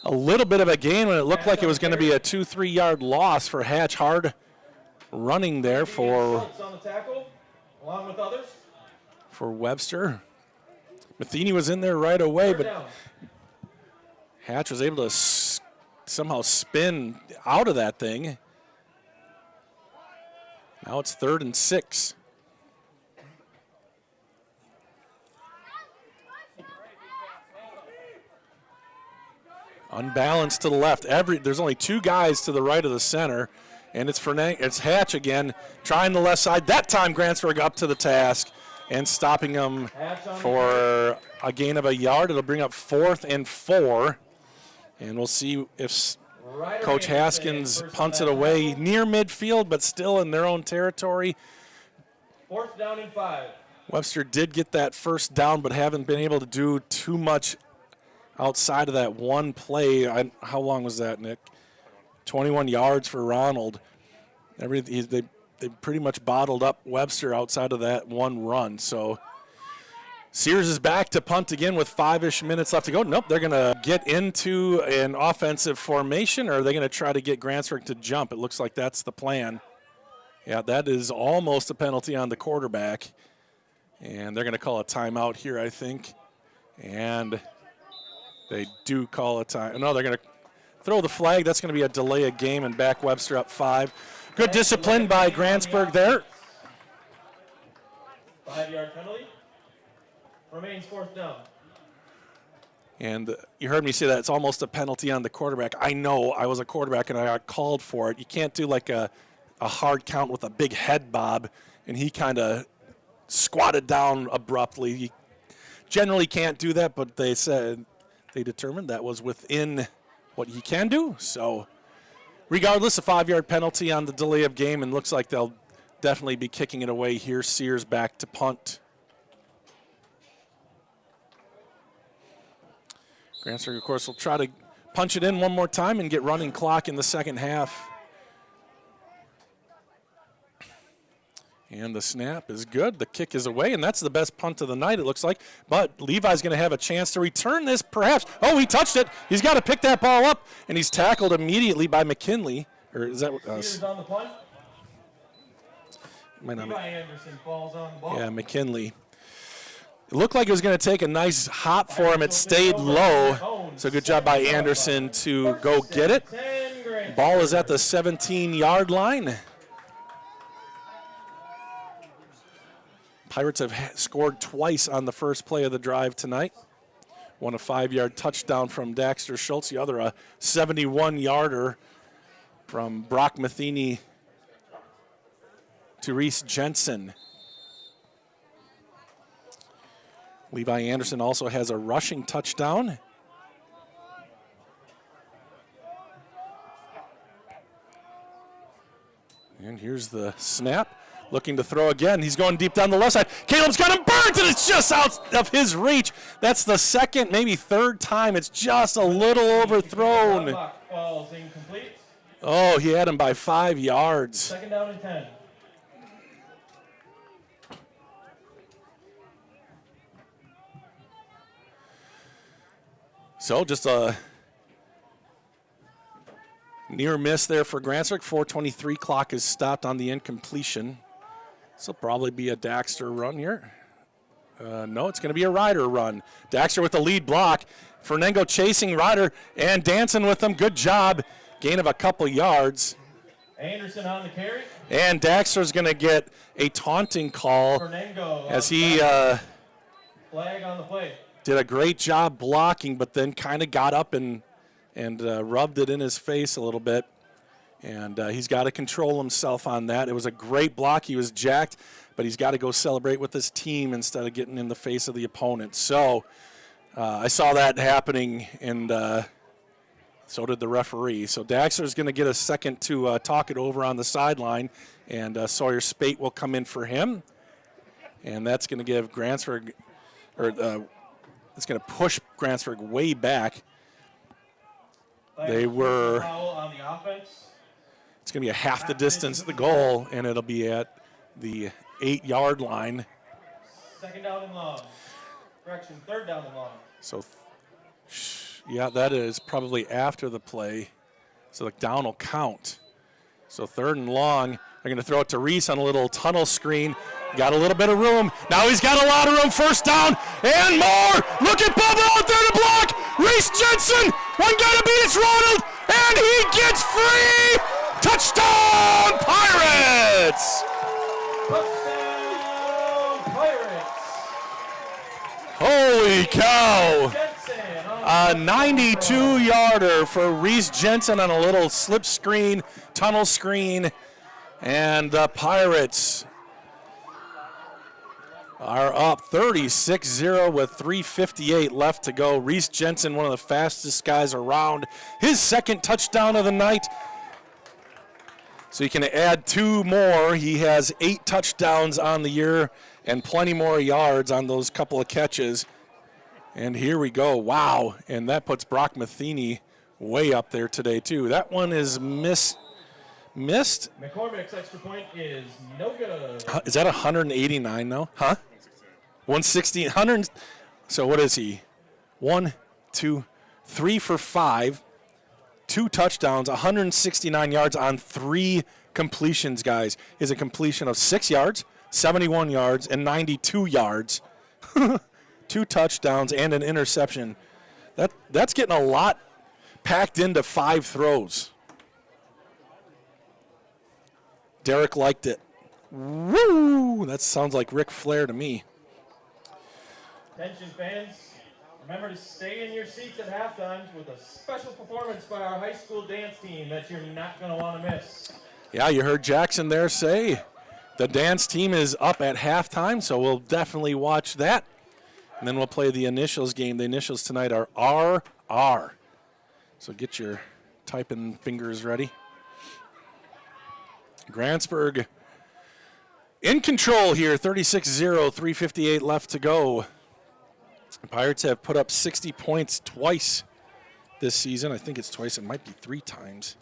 a little bit of a gain when it looked like it was going to be a 2-3 yard loss for Hatch. Hard running there for along with others. For Webster. Matheny was in there right away, but Hatch was able to somehow spin out of that thing. Now it's 3rd and 6. Unbalanced to the left. There's only 2 guys to the right of the center, and it's Hatch again, trying the left side. That time Grantsburg up to the task and stopping him for a gain of a yard. It'll bring up 4th and 4, and we'll see if Coach Haskins punts it away near midfield, but still in their own territory. 4th down and 5. Webster did get that 1st down, but haven't been able to do too much outside of that one play. How long was that, Nick? 21 yards for Ronald. They pretty much bottled up Webster outside of that one run. So Sears is back to punt again with 5-ish minutes left to go. Nope, they're going to get into an offensive formation, or are they going to try to get Grantsburg to jump? It looks like that's the plan. Yeah, that is almost a penalty on the quarterback. And they're going to call a timeout here, I think. And they do call a time. No, they're going to throw the flag. That's going to be a delay of game and back Webster up 5. Good discipline by Grantsburg there. 5-yard penalty. Remains 4th down. And you heard me say that it's almost a penalty on the quarterback. I know, I was a quarterback and I got called for it. You can't do like a hard count with a big head bob, and he kind of squatted down abruptly. You generally can't do that, but they said they determined that was within what he can do. So regardless, a 5-yard penalty on the delay of game, and looks like they'll definitely be kicking it away here. Sears back to punt. Grantsburg, of course, will try to punch it in one more time and get running clock in the second half. And the snap is good. The kick is away, and that's the best punt of the night, it looks like. But Levi's going to have a chance to return this, perhaps. Oh, he touched it. He's got to pick that ball up, and he's tackled immediately by McKinley. Or is that on the punt. Levi Anderson falls on the ball. Yeah, McKinley. It looked like it was going to take a nice hop for him. It stayed low. So good job by Anderson to go get it. Ball is at the 17-yard line. Pirates have scored twice on the first play of the drive tonight. One a 5-yard touchdown from Daxter Schultz, the other a 71-yarder from Brock Matheny to Reese Jensen. Levi Anderson also has a rushing touchdown. And here's the snap. Looking to throw again. He's going deep down the left side. Caleb's got him burnt, and it's just out of his reach. That's the second, maybe third time. It's just a little overthrown. Falls incomplete. Oh, he had him by 5 yards. 2nd down and 10. So just a near miss there for Grantsburg. 4:23 clock is stopped on the incompletion. This will probably be a Daxter run here. No, it's going to be a Ryder run. Daxter with the lead block. Fernando chasing Ryder and dancing with them. Good job. Gain of a couple yards. Anderson on the carry. And Daxter's going to get a taunting call Fernando as he flag on the play. did a great job blocking, but then kind of got up and rubbed it in his face a little bit. And he's got to control himself on that. It was a great block. He was jacked, but he's got to go celebrate with his team instead of getting in the face of the opponent. So I saw that happening, and so did the referee. So Daxter's going to get a second to talk it over on the sideline, and Sawyer Spate will come in for him. And that's going to give Grantsburg, it's going to push Grantsburg way back. They were, Foul on the offense. it's going to be a half the distance to the goal, and it'll be at the 8-yard line. Second down and long. Correction, third down and long. So, yeah, that is probably after the play. So the down will count. So 3rd and long. They're going to throw it to Reese on a little tunnel screen. Got a little bit of room. Now he's got a lot of room. First down and more. Look at Bubba out there to block. Reese Jensen. One guy to beat. It's Ronald. And he gets free. Touchdown, Pirates. Touchdown, Pirates. Holy cow. Jensen A on 92-yarder for Reese Jensen on a little slip screen, tunnel screen. And the Pirates are up 36-0 with 3:58 left to go. Reese Jensen, one of the fastest guys around. His second touchdown of the night. So you can add 2 more. He has 8 touchdowns on the year and plenty more yards on those couple of catches. And here we go. Wow. And that puts Brock Matheny way up there today, too. That one is missed. McCormick's extra point is no good. Is that 189 now? Huh? 160. 100. So what is he? 1, 2, 3 for 5. 2 touchdowns, 169 yards on 3 completions, guys. Is a completion of 6 yards, 71 yards, and 92 yards. 2 touchdowns and an interception. That's getting a lot packed into 5 throws. Derek liked it. Woo! That sounds like Ric Flair to me. Attention fans, remember to stay in your seats at halftime with a special performance by our high school dance team that you're not going to want to miss. Yeah, you heard Jackson there say the dance team is up at halftime, so we'll definitely watch that. And then we'll play the initials game. The initials tonight are RR. So get your typing fingers ready. Grantsburg in control here, 36-0, 3:58 left to go. The Pirates have put up 60 points twice this season. I think it's twice. It might be 3 times.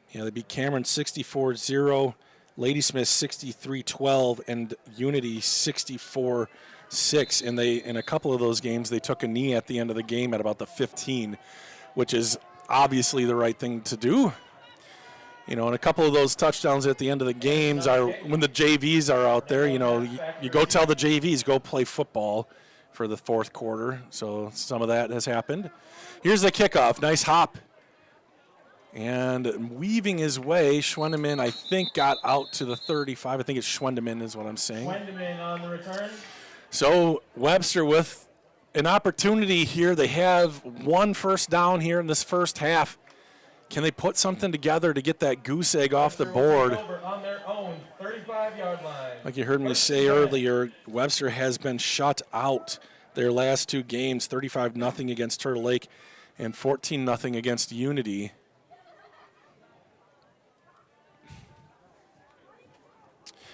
Yeah, they beat Cameron 64-0, Ladysmith 63-12, and Unity 64-6. And in a couple of those games, they took a knee at the end of the game at about the 15, which is obviously the right thing to do. You know, and a couple of those touchdowns at the end of the games are when the JVs are out there. You know, you go tell the JVs, go play football for the 4th quarter. So some of that has happened. Here's the kickoff. Nice hop. And weaving his way, Schwendeman, I think, got out to the 35. I think it's Schwendeman is what I'm saying. Schwendeman on the return. So Webster with an opportunity here. They have 1 first down here in this first half. Can they put something together to get that goose egg off the board? On their own 35-yard line. Like you heard me say earlier, Webster has been shut out their last 2 games, 35-0 against Turtle Lake and 14-0 against Unity.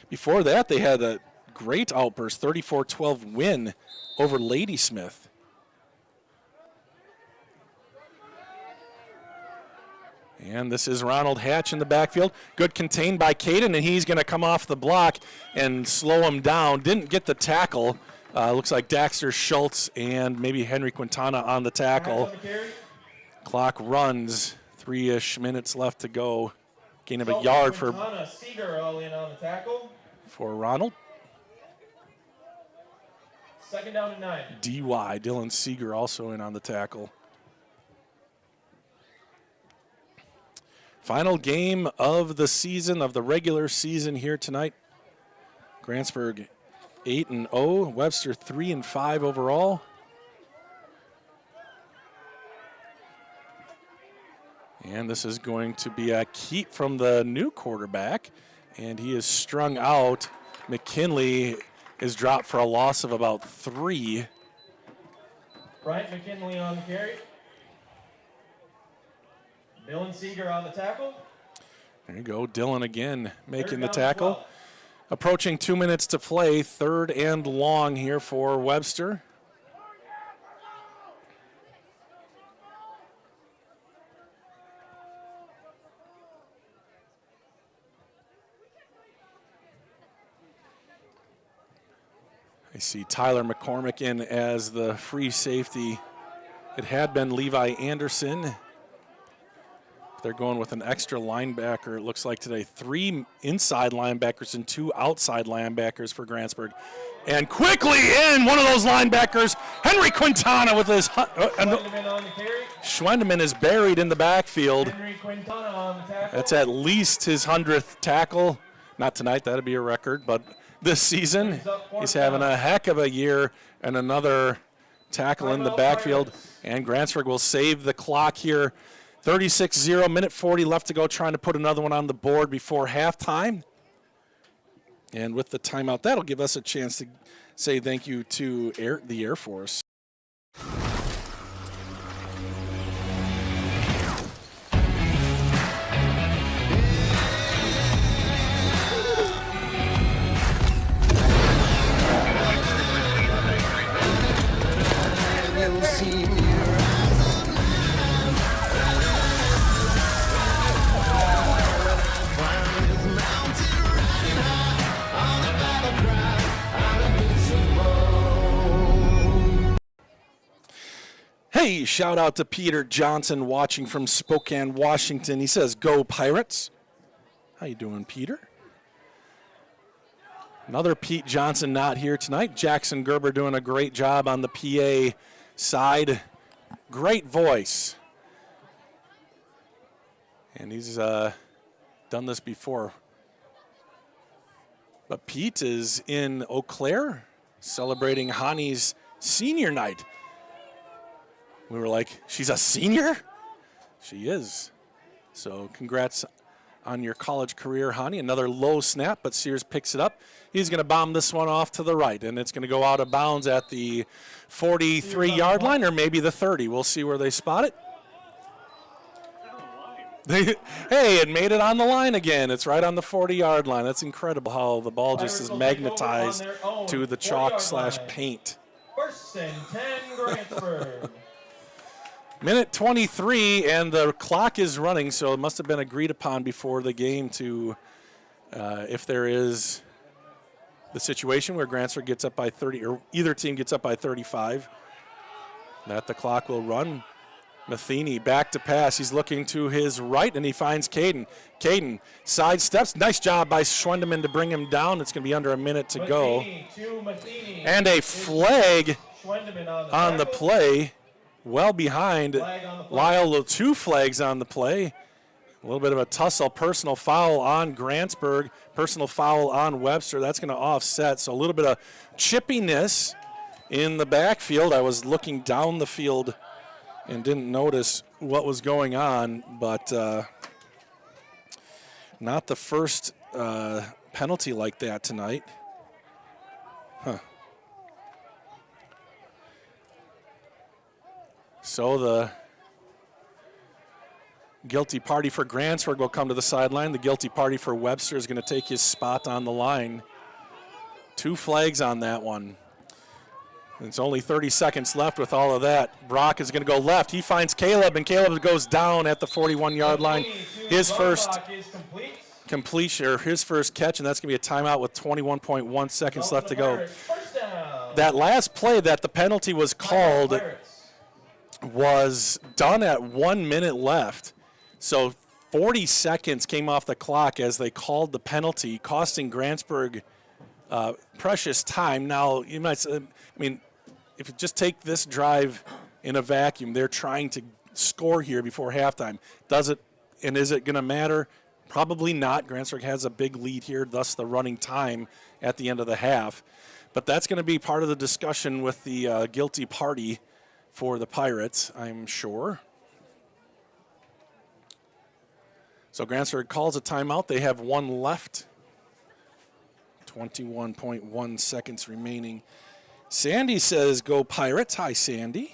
Before that, they had a great outburst, 34-12 win over Ladysmith. And this is Ronald Hatch in the backfield. Good contained by Caden, and he's going to come off the block and slow him down. Didn't get the tackle. Looks like Daxter Schultz and maybe Henry Quintana on the tackle. Clock runs. 3-ish minutes left to go. Gain of a yard for Seeger all in on the tackle. Ronald. Second down and 9. DY. Dylan Seeger also in on the tackle. Final game of the season, of the regular season here tonight. Grantsburg 8-0, Webster 3-5 overall. And this is going to be a keep from the new quarterback, and he is strung out. McKinley is dropped for a loss of about 3. Bryant McKinley on the carry. Dylan Seeger on the tackle. There you go, Dylan again making the Third down and tackle. 12. Approaching 2 minutes to play, 3rd and long here for Webster. I see Tyler McCormick in as the free safety. It had been Levi Anderson. They're going with an extra linebacker, it looks like today. 3 inside linebackers and 2 outside linebackers for Grantsburg. And quickly in, one of those linebackers, Henry Quintana with his... Schwendeman on the carry. Schwendeman is buried in the backfield. Henry Quintana on the tackle. That's at least his 100th tackle. Not tonight, that'd be a record, but this season, he's having a heck of a year, and another tackle in the backfield. And Grantsburg will save the clock here. 36-0, minute 40 left to go, trying to put another one on the board before halftime. And with the timeout, that'll give us a chance to say thank you to the Air Force. Hey, shout out to Peter Johnson watching from Spokane, Washington. He says, "Go Pirates." How you doing, Peter? Another Pete Johnson not here tonight. Jackson Gerber doing a great job on the PA side. Great voice. And he's done this before. But Pete is in Eau Claire celebrating Hani's senior night. We were like, she's a senior? She is. So congrats on your college career, Hani. Another low snap, but Sears picks it up. He's going to bomb this one off to the right, and it's going to go out of bounds at the 43-yard line or maybe the 30. We'll see where they spot it. Hey, it made it on the line again. It's right on the 40-yard line. That's incredible how the ball just is magnetized to the chalk/paint. First and 10, Grantsburg. Minute 23, and the clock is running, so it must have been agreed upon before the game to, if there is the situation where Grantsburg gets up by 30, or either team gets up by 35, that the clock will run. Matheny back to pass. He's looking to his right, and he finds Caden. Caden sidesteps. Nice job by Schwendeman to bring him down. It's going to be under a minute to go. And a flag on the play. Well behind Lyle, 2 flags on the play. A little bit of a tussle, personal foul on Grantsburg, personal foul on Webster. That's going to offset, so a little bit of chippiness in the backfield. I was looking down the field and didn't notice what was going on, but not the first penalty like that tonight. Huh. So the guilty party for Grantsburg will come to the sideline. The guilty party for Webster is going to take his spot on the line. 2 flags on that one. It's only 30 seconds left with all of that. Brock is going to go left. He finds Caleb, and Caleb goes down at the 41-yard line. His first completion, or his first catch, and that's going to be a timeout with 21.1 seconds left to go. That last play that the penalty was called was done at 1 minute left. So 40 seconds came off the clock as they called the penalty, costing Grantsburg precious time. Now, you might say, I mean, if you just take this drive in a vacuum, they're trying to score here before halftime. Does it, and is it going to matter? Probably not. Grantsburg has a big lead here, thus the running time at the end of the half. But that's going to be part of the discussion with the guilty party for the Pirates, I'm sure. So Grantsburg calls a timeout. They have one left. 21.1 seconds remaining. Sandy says, go Pirates. Hi, Sandy.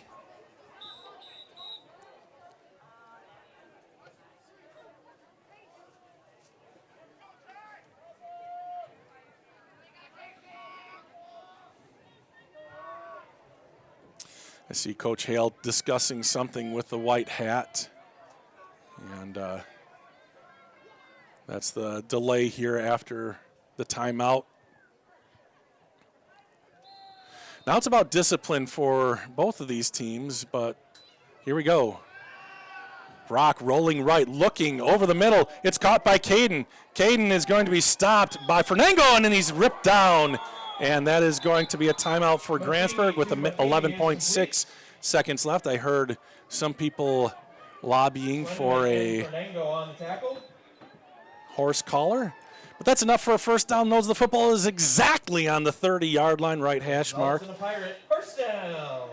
I see Coach Hale discussing something with the white hat. And that's the delay here after the timeout. Now it's about discipline for both of these teams, but here we go. Brock rolling right, looking over the middle. It's caught by Caden. Caden is going to be stopped by Fernango, and then he's ripped down. And that is going to be a timeout for Grantsburg with 11.6 seconds left. I heard some people lobbying for a horse collar. But that's enough for a first down. Knows the football is exactly on the 30-yard line, right hash mark. First down.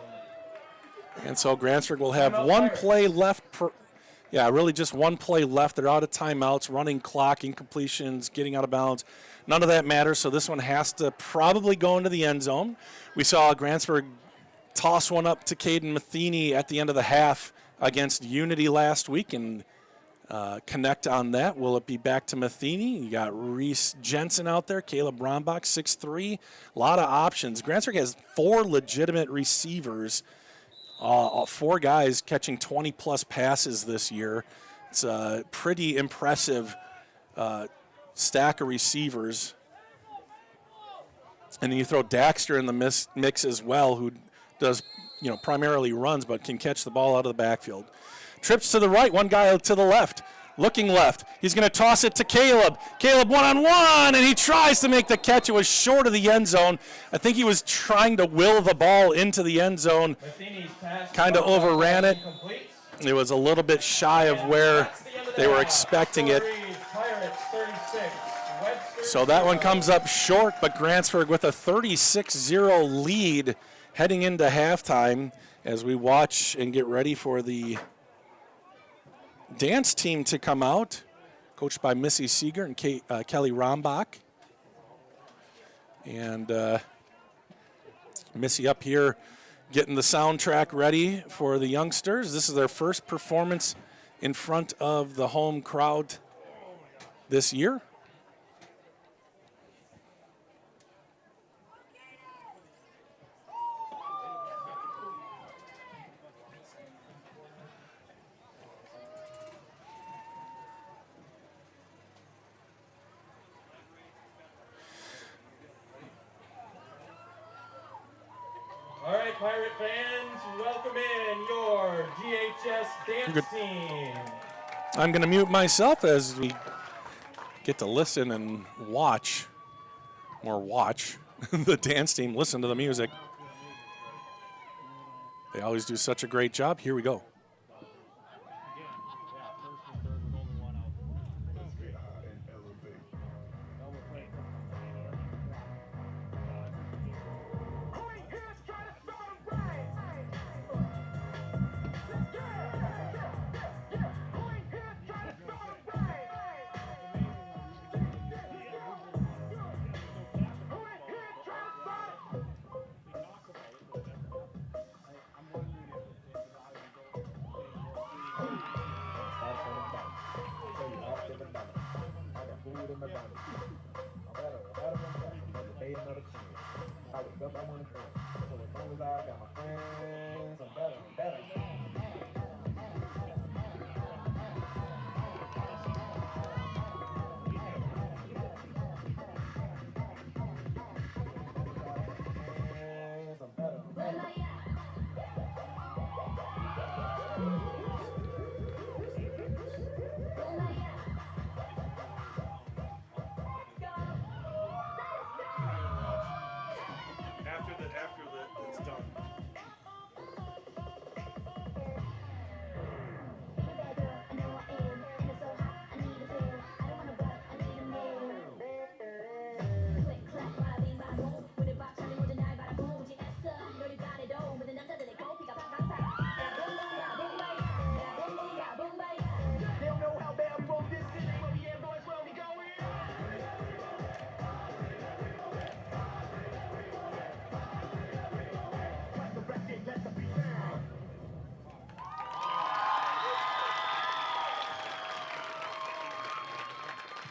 And so Grantsburg will have one play left. Really just one play left. They're out of timeouts, running clock, incompletions, getting out of bounds. None of that matters, so this one has to probably go into the end zone. We saw Grantsburg toss one up to Caden Matheny at the end of the half against Unity last week and connect on that. Will it be back to Matheny? You got Reese Jensen out there, Caleb Brombach, 6'3". A lot of options. Grantsburg has 4 legitimate receivers, 4 guys catching 20-plus passes this year. It's a pretty impressive stack of receivers. And then you throw Daxter in the mix as well, who does, primarily runs, but can catch the ball out of the backfield. Trips to the right, one guy to the left, looking left. He's going to toss it to Caleb. Caleb one-on-one, and he tries to make the catch. It was short of the end zone. I think he was trying to will the ball into the end zone. Kind of overran it. It was a little bit shy of where they were expecting it. So that one comes up short, but Grantsburg with a 36-0 lead heading into halftime as we watch and get ready for the dance team to come out, coached by Missy Seeger and Kelly Rombach. And Missy up here getting the soundtrack ready for the youngsters. This is their first performance in front of the home crowd this year. All right, Pirate fans, welcome in your GHS dance team. I'm going to mute myself as we get to listen and watch the dance team, listen to the music. They always do such a great job. Here we go.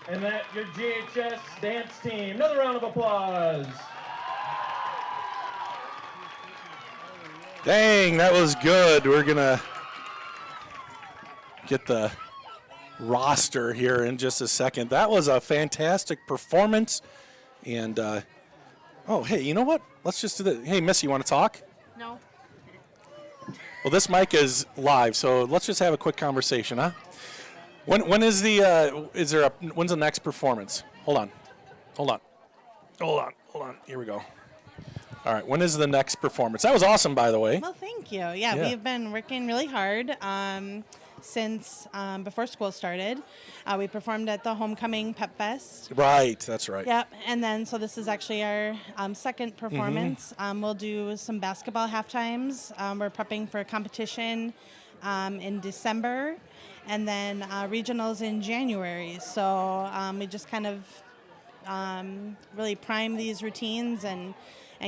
And that your GHS dance team. Another round of applause. Dang, that was good. We're going to get the roster here in just a second. That was a fantastic performance. And, oh, hey, you know what? Let's just do that. Hey, Missy, you want to talk? No. Well, this mic is live, so let's just have a quick conversation, huh? When's the next performance? Hold on. Here we go. All right, when is the next performance? That was awesome, by the way. Well, thank you. Yeah, we've been working really hard since before school started. We performed at the Homecoming Pep Fest. Right, that's right. Yep, and then so this is actually our second performance. We'll do some basketball halftimes. We're prepping for a competition in December, and then regionals in January. So we just kind of really prime these routines and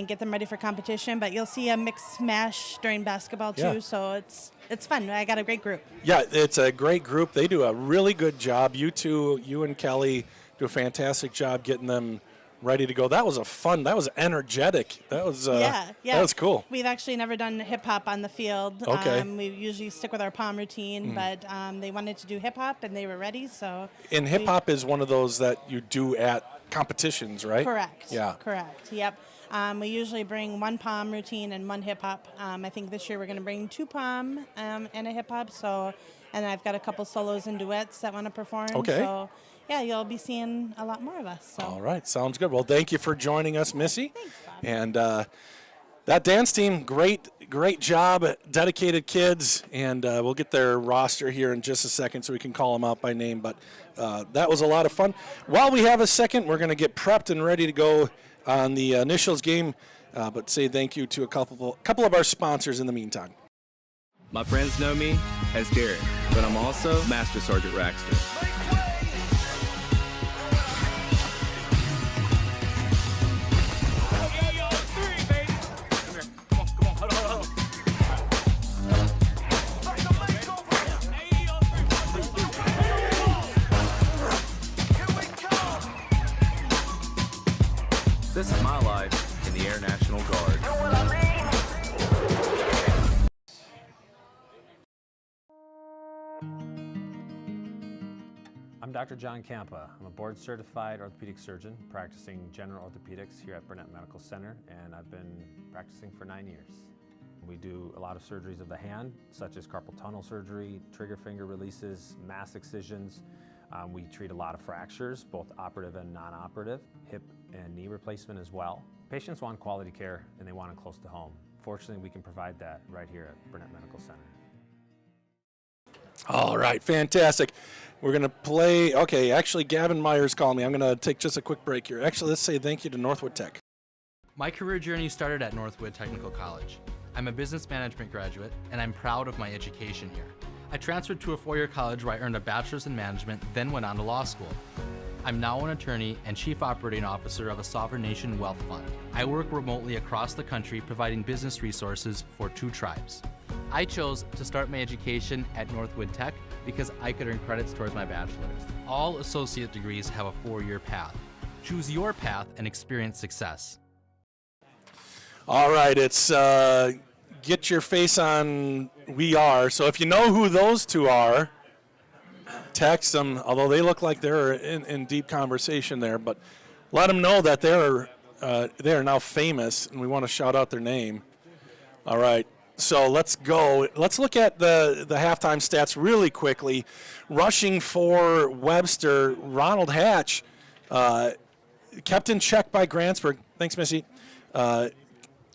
get them ready for competition. But you'll see a mix mash during basketball too, so it's fun. I got a great group. Yeah, it's a great group. They do a really good job. You and Kelly do a fantastic job getting them ready to go. That was that was energetic. That was that was cool. We've actually never done hip hop on the field. Okay. We usually stick with our palm routine, but they wanted to do hip hop and they were ready. So. And hip hop is one of those that you do at competitions, right? Correct. Yeah. Correct. Yep. We usually bring one palm routine and one hip hop. I think this year we're going to bring two palm and a hip hop. So, and I've got a couple solos and duets that want to perform. Okay. So, yeah, you'll be seeing a lot more of us. So. All right, sounds good. Well, thank you for joining us, Missy. Thanks, Bob. And that dance team, great job, dedicated kids, and we'll get their roster here in just a second so we can call them out by name. But that was a lot of fun. While we have a second, we're going to get prepped and ready to go on the initials game, but say thank you to a couple of our sponsors in the meantime. My friends know me as Derek, but I'm also Master Sergeant Raxter. This is my life in the Air National Guard. I'm Dr. John Campa. I'm a board-certified orthopedic surgeon practicing general orthopedics here at Burnett Medical Center, and I've been practicing for 9 years. We do a lot of surgeries of the hand, such as carpal tunnel surgery, trigger finger releases, mass excisions. We treat a lot of fractures, both operative and non-operative, hip and knee replacement as well. Patients want quality care and they want it close to home. Fortunately, we can provide that right here at Burnett Medical Center. All right, fantastic. We're going to play, okay, actually Gavin Myers called me. I'm going to take just a quick break here. Actually, let's say thank you to Northwood Tech. My career journey started at Northwood Technical College. I'm a business management graduate, and I'm proud of my education here. I transferred to a four-year college where I earned a bachelor's in management, then went on to law school. I'm now an attorney and chief operating officer of a sovereign nation wealth fund. I work remotely across the country providing business resources for 2 tribes. I chose to start my education at Northwood Tech because I could earn credits towards my bachelor's. All associate degrees have a 4-year path. Choose your path and experience success. All right, it's get your face on We Are. So if you know who those two are, text them, although they look like they're in deep conversation there, but let them know that they are now famous, and we want to shout out their name. All right, so let's go. Let's look at the halftime stats really quickly. Rushing for Webster, Ronald Hatch kept in check by Grantsburg. Thanks, Missy.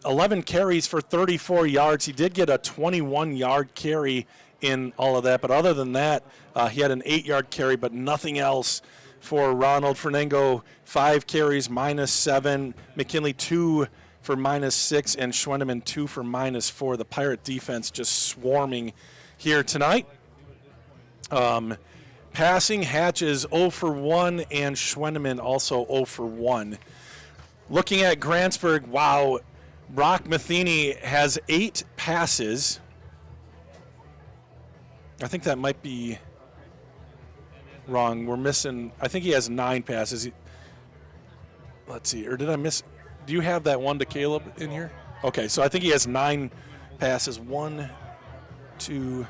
11 carries for 34 yards. He did get a 21-yard carry in all of that, but other than that, he had an 8-yard carry, but nothing else for Ronald. Fernango, 5 carries, -7. McKinley, 2 for -6, and Schwendeman, 2 for -4. The Pirate defense just swarming here tonight. Passing, Hatch is 0 for 1, and Schwendeman also 0 for 1. Looking at Grantsburg, wow, Brock Matheny has 8 passes. I think that might be wrong. We're missing, I think he has 9 passes. Let's see, or did I miss? Do you have that one to Caleb in here? Okay, so I think he has 9 passes. 1, 2.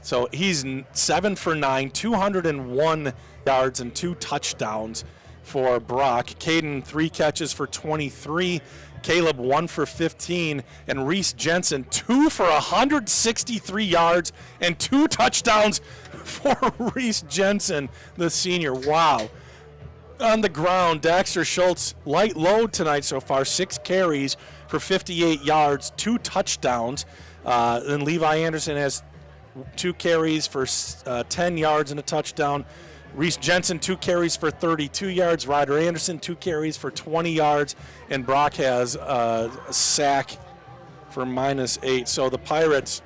So he's 7 for 9, 201 yards and 2 touchdowns for Brock. Caden, 3 catches for 23. Caleb, 1 for 15. And Reese Jensen, 2 for 163 yards and 2 touchdowns for Reese Jensen, the senior. Wow. On the ground, Daxter Schultz, light load tonight so far, 6 carries for 58 yards, 2 touchdowns. Then Levi Anderson has 2 carries for 10 yards and a touchdown. Reese Jensen, 2 carries for 32 yards. Ryder Anderson, 2 carries for 20 yards. And Brock has a sack for -8. So the Pirates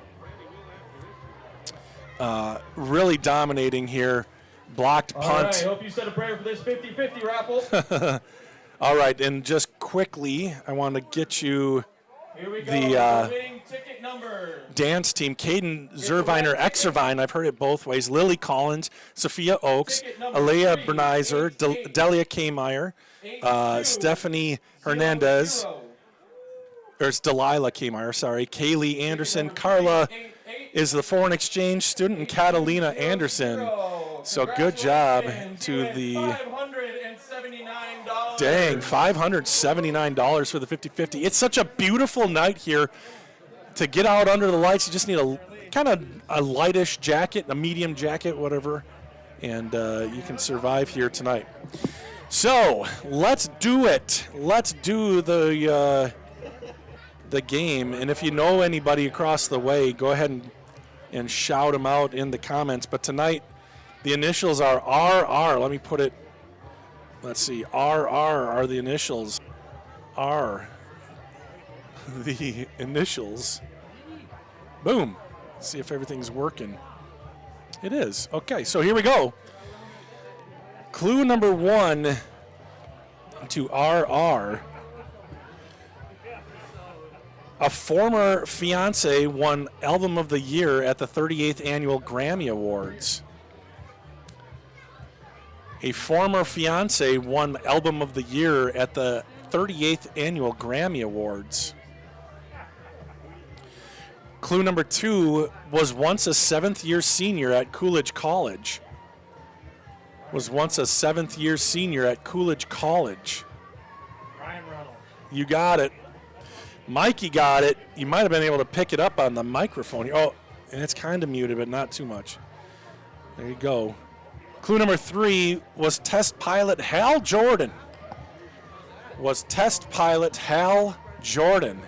really dominating here. Blocked punt. All right, hope you said a prayer for this 50-50 raffle. All right, and just quickly, I want to get you Here we go. the Winning ticket number. dance team. Caden Zervine or Exervine, I've heard it both ways. Lily Collins, Sophia Oakes, Alea Bernizer, Delia Kmeyer, Stephanie Hernandez, or it's Delilah Kmeyer, sorry, Kaylee Anderson, Carla is the foreign exchange student, and Catalina Anderson. So good job to the, dang, $579 for the 50-50. It's such a beautiful night here to get out under the lights. You just need a kind of a lightish jacket, a medium jacket, whatever, and you can survive here tonight. So let's do it. Let's do the game. And if you know anybody across the way, go ahead and shout them out in the comments. But tonight, the initials are RR. Let me put it, let's see, RR are the initials. R, the initials. Boom. Let's see if everything's working. It is. Okay, so here we go. Clue number 1 to RR. A former fiance won Album of the Year at the 38th Annual Grammy Awards. A former fiance won Album of the Year at the 38th Annual Grammy Awards. Clue number 2, was once a 7th-year senior at Coolidge College. Was once a 7th-year senior at Coolidge College. Ryan Reynolds. You got it. Mikey got it. You might have been able to pick it up on the microphone here. Oh, and it's kind of muted, but not too much. There you go. Clue number 3 was test pilot Hal Jordan. Was test pilot Hal Jordan.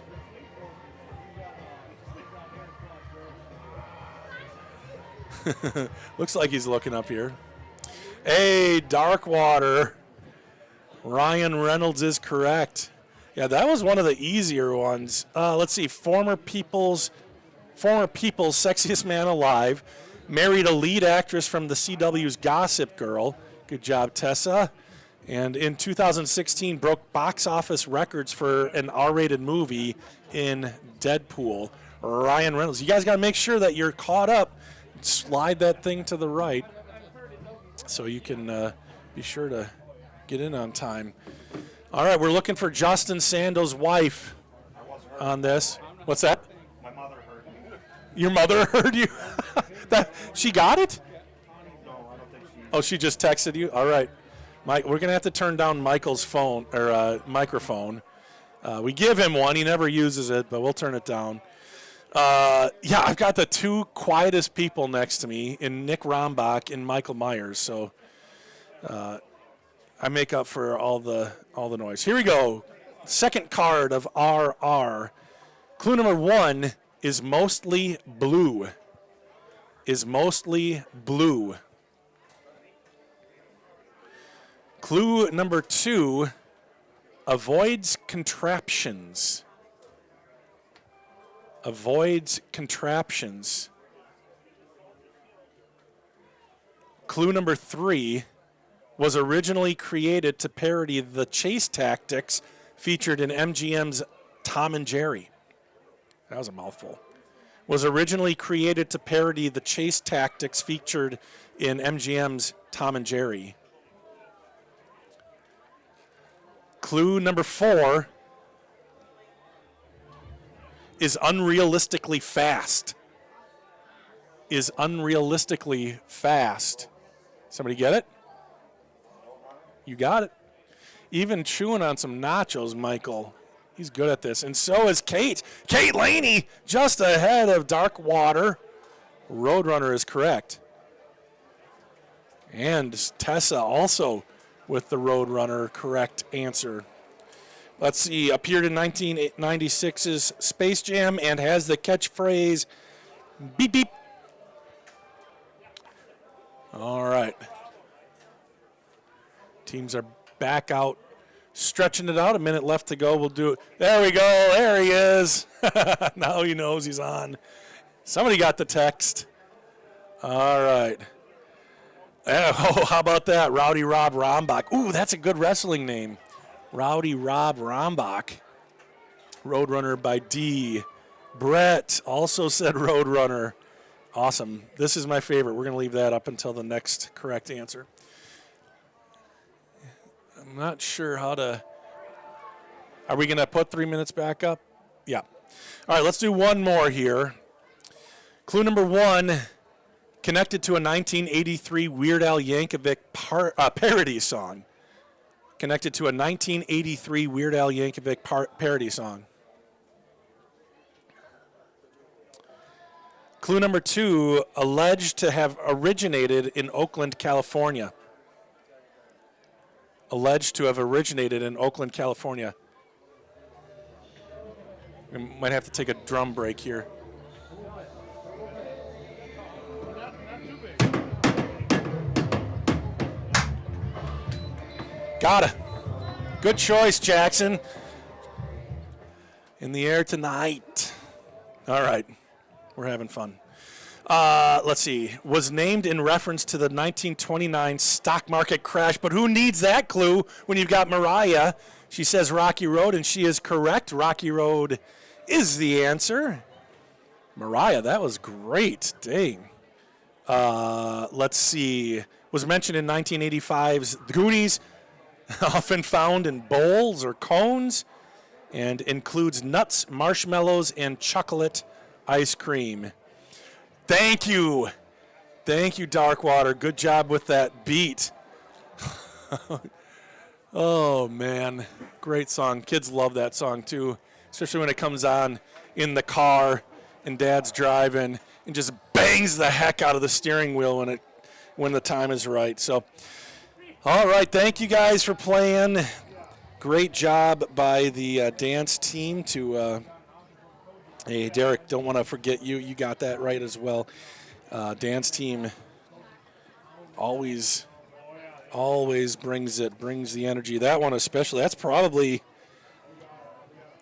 Looks like he's looking up here. Hey, Darkwater. Ryan Reynolds is correct. Yeah, that was one of the easier ones. Let's see. Former People's Sexiest Man Alive. Married a lead actress from the CW's Gossip Girl. Good job, Tessa. And in 2016, broke box office records for an R-rated movie in Deadpool. Ryan Reynolds. You guys got to make sure that you're caught up. Slide that thing to the right so you can be sure to get in on time. All right, we're looking for Justin Sando's wife on this. What's that? My mother heard me. Your mother heard you? She got it? No, I don't think she. Oh, she just texted you? All right. Mike, we're going to have to turn down Michael's phone or microphone. We give him one. He never uses it, but we'll turn it down. Yeah, I've got the 2 quietest people next to me in Nick Rombach and Michael Myers, so I make up for all the noise. Here we go. Second card of RR. Clue number 1 is mostly blue. Is mostly blue. Clue number 2, avoids contraptions. Avoids contraptions. Clue number 3, was originally created to parody the chase tactics featured in MGM's Tom and Jerry. That was a mouthful. was originally created to parody the chase tactics featured in MGM's Tom and Jerry? Clue number 4 is unrealistically fast. Is unrealistically fast. Somebody get it? You got it. Even chewing on some nachos, Michael. He's good at this. And so is Kate. Kate Laney just ahead of Darkwater. Roadrunner is correct. And Tessa also with the Roadrunner correct answer. Let's see. Appeared in 1996's Space Jam and has the catchphrase, beep, beep. All right. Teams are back out, stretching it out. A minute left to go. We'll do it. There we go. There he is. Now he knows he's on. Somebody got the text. All right. Oh, how about that? Rowdy Rob Rombach. Ooh, that's a good wrestling name. Rowdy Rob Rombach. Roadrunner by D. Brett also said Roadrunner. Awesome. This is my favorite. We're going to leave that up until the next correct answer. I'm not sure how to. Are we going to put 3 minutes back up? Yeah. All right, let's do one more here. Clue number 1, connected to a 1983 Weird Al Yankovic parody song. Connected to a 1983 Weird Al Yankovic parody song. Clue number 2, alleged to have originated in Oakland, California. Alleged to have originated in Oakland, California. We might have to take a drum break here. Got it. Good choice, Jackson. In the air tonight. All right. We're having fun. Let's see. Was named in reference to the 1929 stock market crash, but who needs that clue when you've got Mariah? She says Rocky Road, and she is correct. Rocky Road is the answer. Mariah, that was great. Dang. Let's see. Was mentioned in 1985's The Goonies, often found in bowls or cones, and includes nuts, marshmallows, and chocolate ice cream. Thank you. Thank you, Darkwater. Good job with that beat. Oh, man. Great song. Kids love that song, too, especially when it comes on in the car and Dad's driving and just bangs the heck out of the steering wheel when the time is right. So, all right. Thank you guys for playing. Great job by the dance team to hey, Derek, don't want to forget you. You got that right as well. Dance team always brings the energy. That one especially. That's probably,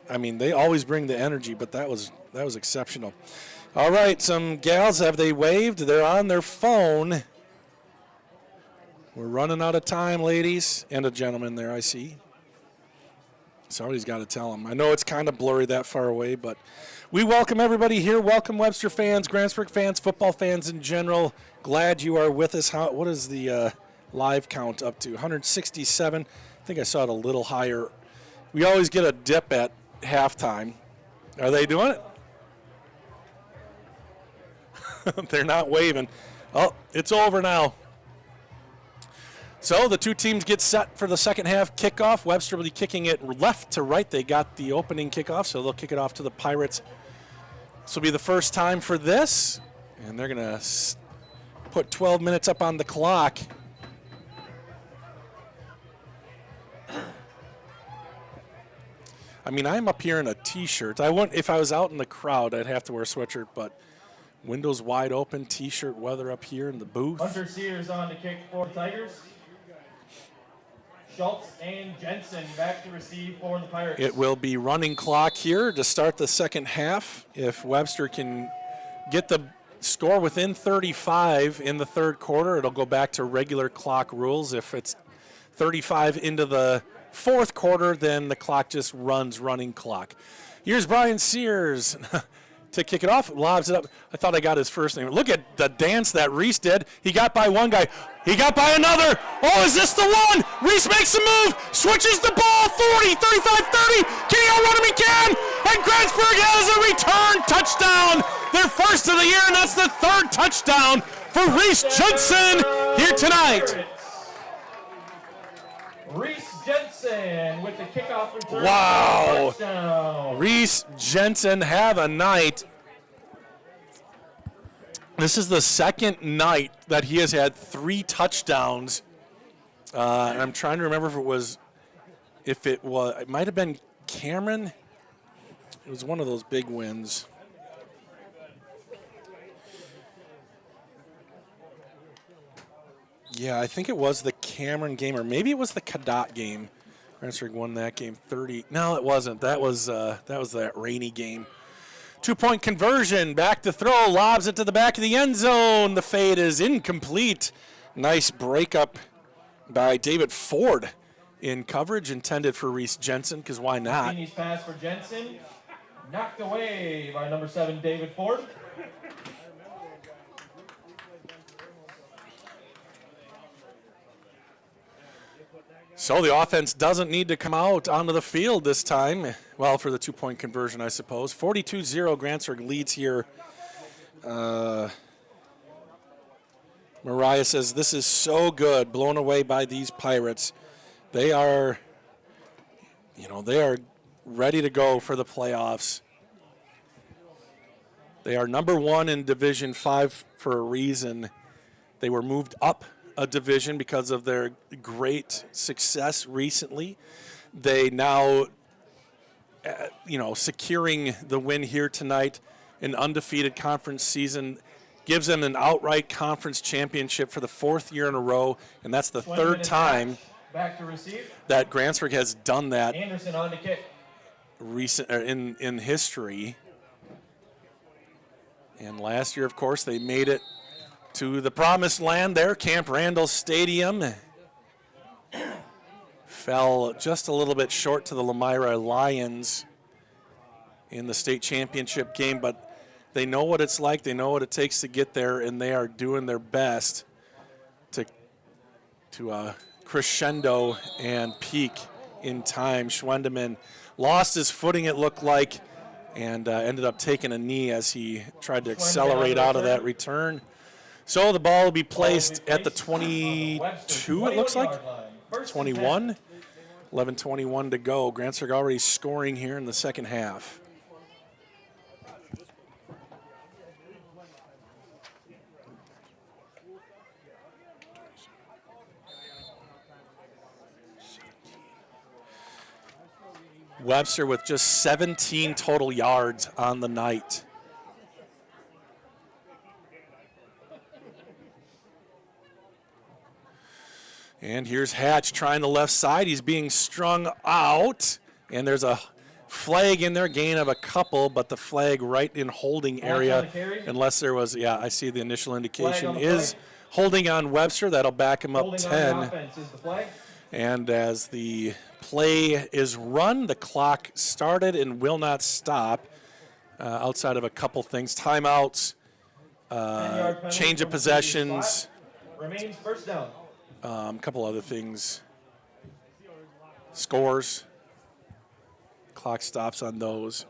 I mean, they always bring the energy, but that was exceptional. All right, some gals, have they waved? They're on their phone. We're running out of time, ladies, and a gentleman there, I see. Somebody's got to tell them. I know it's kind of blurry that far away, but we welcome everybody here. Welcome Webster fans, Grantsburg fans, football fans in general. Glad you are with us. What is the live count up to? 167. I think I saw it a little higher. We always get a dip at halftime. Are they doing it? They're not waving. Oh, it's over now. So the two teams get set for the second half kickoff. Webster will be kicking it left to right. They got the opening kickoff, so they'll kick it off to the Pirates. This will be the first time for this, and they're going to put 12 minutes up on the clock. I mean, I'm up here in a T-shirt. I wouldn't, if I was out in the crowd, I'd have to wear a sweatshirt, but windows wide open, T-shirt weather up here in the booth. Hunter Sears on to kick for the Tigers. Schultz and Jensen back to receive for the Pirates. It will be running clock here to start the second half. If Webster can get the score within 35 in the third quarter, it'll go back to regular clock rules. If it's 35 into the fourth quarter, then the clock just runs running clock. Here's Brian Sears. to kick it off. Lobs it up. I thought I got his first name. Look at the dance that Reese did. He got by one guy. He got by another. Oh, is this the one? Reese makes a move. Switches the ball. 40, 35, 30. Can he outrun him? He can. And Grantsburg has a return touchdown. Their first of the year, and that's the third touchdown for Reese Jensen here tonight. Reese Jensen with the kickoff return. Wow. Touchdown. Reese Jensen have a night. This is the second night that he has had 3 touchdowns. And I'm trying to remember it might have been Cameron. It was one of those big wins. Yeah, I think it was the Cameron game, or maybe it was the Cadott game. Grantsburg won that game 30. No, it wasn't. That was that rainy game. 2-point conversion, back to throw, lobs it to the back of the end zone. The fade is incomplete. Nice breakup by David Ford in coverage, intended for Reese Jensen, because why not? Feeney's pass for Jensen, knocked away by number 7, David Ford. So the offense doesn't need to come out onto the field this time. Well, for the 2-point conversion, I suppose. 42-0, Grantsburg leads here. Mariah says, this is so good, blown away by these Pirates. They are ready to go for the playoffs. They are number 1 in Division 5 for a reason. They were moved up a division because of their great success recently. They now, securing the win here tonight, an undefeated conference season, gives them an outright conference championship for the 4th year in a row, and that's the 3rd time back to receive. that Grantsburg has done that Anderson on to kick. in history. And last year, of course, they made it to the promised land there, Camp Randall Stadium. Fell just a little bit short to the Lamira Lions in the state championship game, but they know what it's like. They know what it takes to get there, and they are doing their best to crescendo and peak in time. Schwendeman lost his footing, it looked like, and ended up taking a knee as he tried to accelerate out of that return. So the ball will be placed at the 22, it looks like. 21. 11:21 to go. Grantsburg already scoring here in the second half. Webster with just 17 total yards on the night. And here's Hatch trying the left side. He's being strung out. And there's a flag in there, gain of a couple, but the flag right in holding area. Unless there was, I see the initial indication is holding on Webster. That'll back him up 10. And as the play is run, the clock started and will not stop outside of a couple things. Timeouts, change of possessions. Remains first down. A couple other things. Scores. Clock stops on those.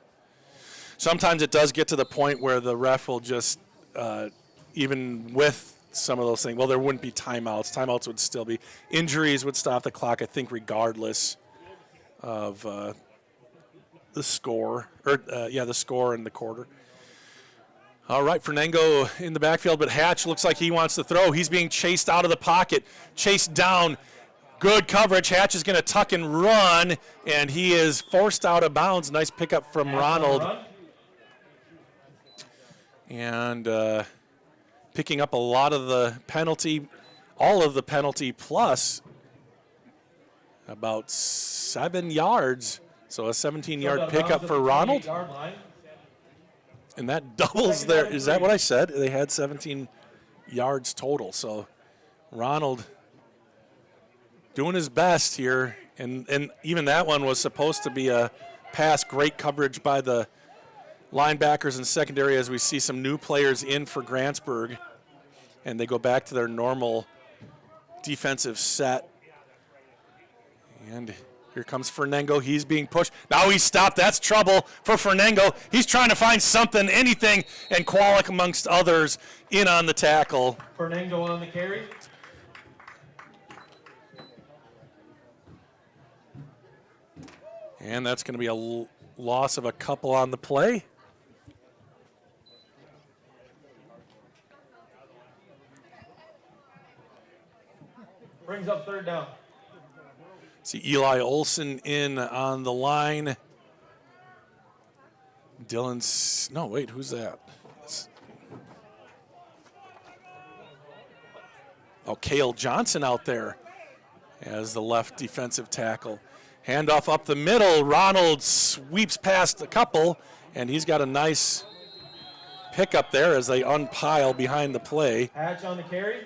Sometimes it does get to the point where the ref will just, even with some of those things, well, there wouldn't be timeouts. Timeouts would still be. Injuries would stop the clock, I think, regardless of the score. The score in the quarter. All right, Fernango in the backfield, but Hatch looks like he wants to throw. He's being chased out of the pocket, chased down. Good coverage. Hatch is going to tuck and run, and he is forced out of bounds. Nice pickup from Ronald. And picking up a lot of the penalty, all of the penalty plus about 7 yards. So a 17-yard pickup for Ronald. And that doubles their, is that what I said? They had 17 yards total. So Ronald doing his best here. And even that one was supposed to be a pass. Great coverage by the linebackers and secondary as we see some new players in for Grantsburg, and they go back to their normal defensive set. And here comes Fernango. He's being pushed. Now he's stopped. That's trouble for Fernango. He's trying to find something, anything, and Kwalik, amongst others, in on the tackle. Fernango on the carry. And that's going to be a loss of a couple on the play. Brings up third down. See Eli Olson in on the line. No, wait, who's that? Oh, Cale Johnson out there as the left defensive tackle. Handoff up the middle. Ronald sweeps past a couple, and he's got a nice pickup there as they unpile behind the play. Hatch on the carry.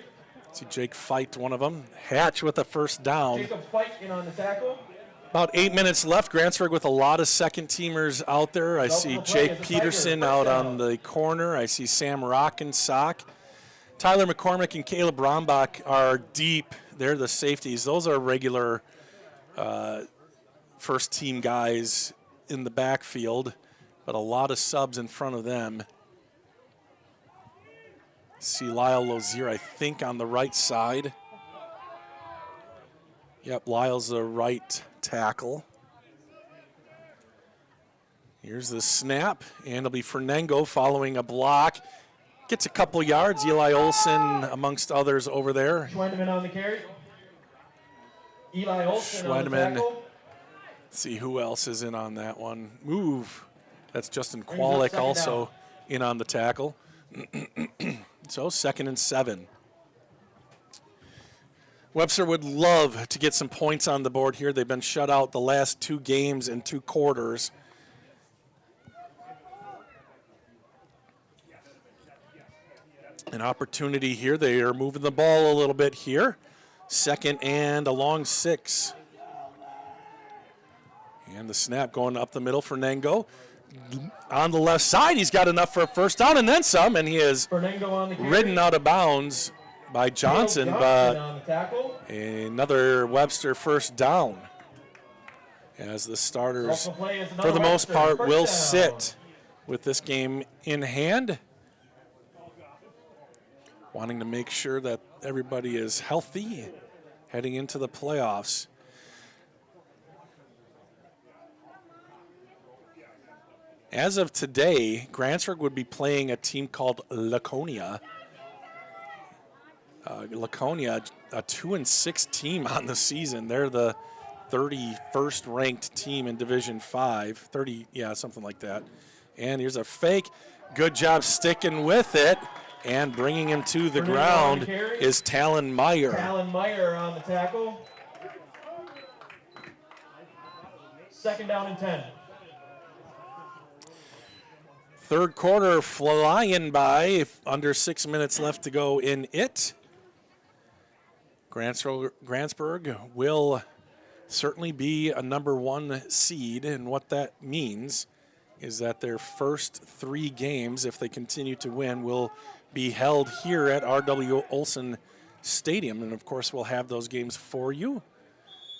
See Jake fight one of them. Hatch with a first down. Jacob Fight in on the tackle. About 8 minutes left. Grantsburg with a lot of second teamers out there. I see Jake Peterson out on the corner. I see Sam Rockensock. Tyler McCormick and Caleb Brombach are deep. They're the safeties. Those are regular first team guys in the backfield, but a lot of subs in front of them. See Lyle Lozier, I think, on the right side. Yep, Lyle's the right tackle. Here's the snap, and it'll be Fernango following a block. Gets a couple yards. Eli Olson, amongst others, over there. Schweideman on the carry. Eli Olson on the Schweideman. tackle. See who else is in on that one. Move. That's Justin Kwalik also in on the tackle. So 2nd and 7. Webster would love to get some points on the board here. They've been shut out the last 2 games in 2 quarters. An opportunity here. They are moving the ball a little bit here. 2nd and a long 6. And the snap going up the middle for Fernango. On the left side, he's got enough for a first down and then some, and he is ridden out of bounds by Johnson, but another Webster first down. As the starters, for the most part, will sit with this game in hand. Wanting to make sure that everybody is healthy heading into the playoffs. As of today, Grantsburg would be playing a team called Laconia. Laconia, a 2-6 team on the season. They're the 31st ranked team in Division 5. 30, yeah, something like that. And here's a fake. Good job sticking with it. And bringing him to the ground is Talon Meyer. Talon Meyer on the tackle. 2nd down and 10. Third quarter flying by. Under 6 minutes left to go in it. Grantsburg will certainly be a number 1 seed, and what that means is that their first 3 games, if they continue to win, will be held here at R.W. Olson Stadium, and of course we'll have those games for you.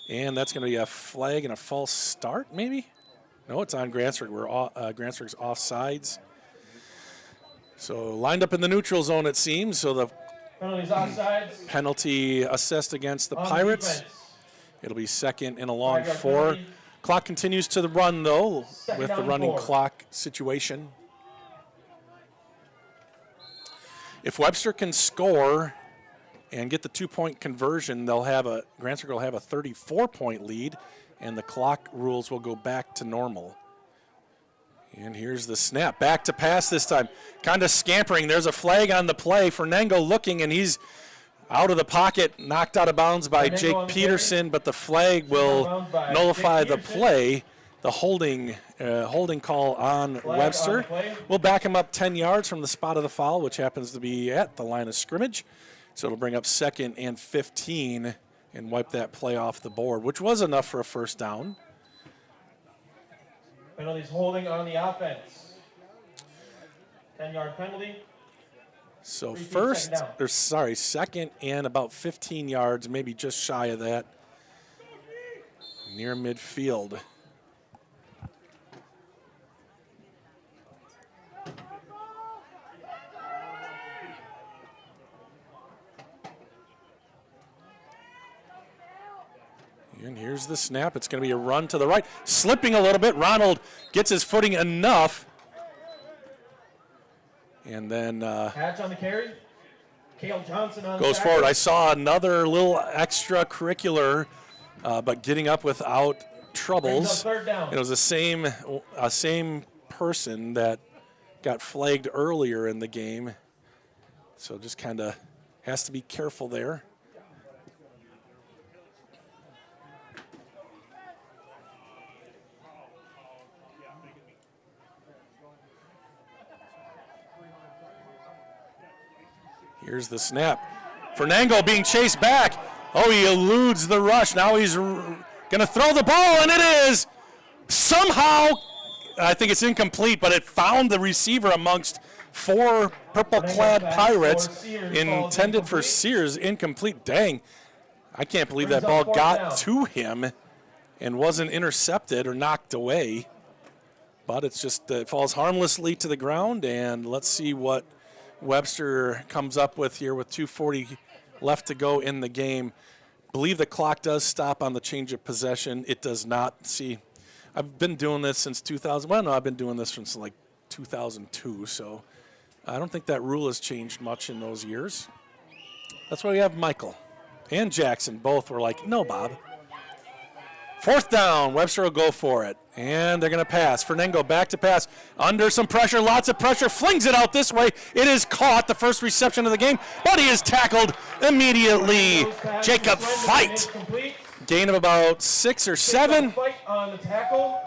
And that's going to be a flag and a false start, maybe? No, it's on Grantsburg. Grantsburg's offsides. So lined up in the neutral zone, it seems. So the penalties offsides. Penalty assessed against the Pirates. It'll be 2nd and a long 4. Clock continues to the run, though, with the running clock situation. If Webster can score and get the 2-point conversion, Grantsburg will have a 34-point lead, and the clock rules will go back to normal. And here's the snap. Back to pass this time. Kind of scampering. There's a flag on the play. Fernango looking, and he's out of the pocket, knocked out of bounds by Jake Peterson, but the flag will nullify the play. The holding call on Webster. We'll back him up 10 yards from the spot of the foul, which happens to be at the line of scrimmage. So it'll bring up 2nd and 15 and wipe that play off the board, which was enough for a first down. Penalties holding on the offense. 10-yard penalty. So Repeat, second and about 15 yards, maybe just shy of that, near midfield. And here's the snap. It's going to be a run to the right. Slipping a little bit. Ronald gets his footing enough. And then Hatch on the carry. Cale Johnson on goes forward. I saw another little extracurricular, but getting up without troubles. Third down. It was the same person that got flagged earlier in the game. So just kind of has to be careful there. Here's the snap. Fernango being chased back. Oh, he eludes the rush. Now he's going to throw the ball, and it is somehow, I think it's incomplete, but it found the receiver amongst four purple-clad Pirates, intended for Sears. Incomplete. Dang. I can't believe that ball got to him and wasn't intercepted or knocked away. But it's just, it falls harmlessly to the ground, and let's see what Webster comes up with here with 2:40 left to go in the game. Believe the clock does stop on the change of possession. It does not. See, I've been doing this since 2000. Well, no, I've been doing this since like 2002, so I don't think that rule has changed much in those years. That's why we have Michael and Jackson. Both were like, no, Bob. Fourth down, Webster will go for it. And they're going to pass. Fernango back to pass. Under some pressure, lots of pressure, flings it out this way. It is caught, the first reception of the game, but he is tackled immediately. Jacob Fight. Gain of about 6 or 7. Fight on the tackle.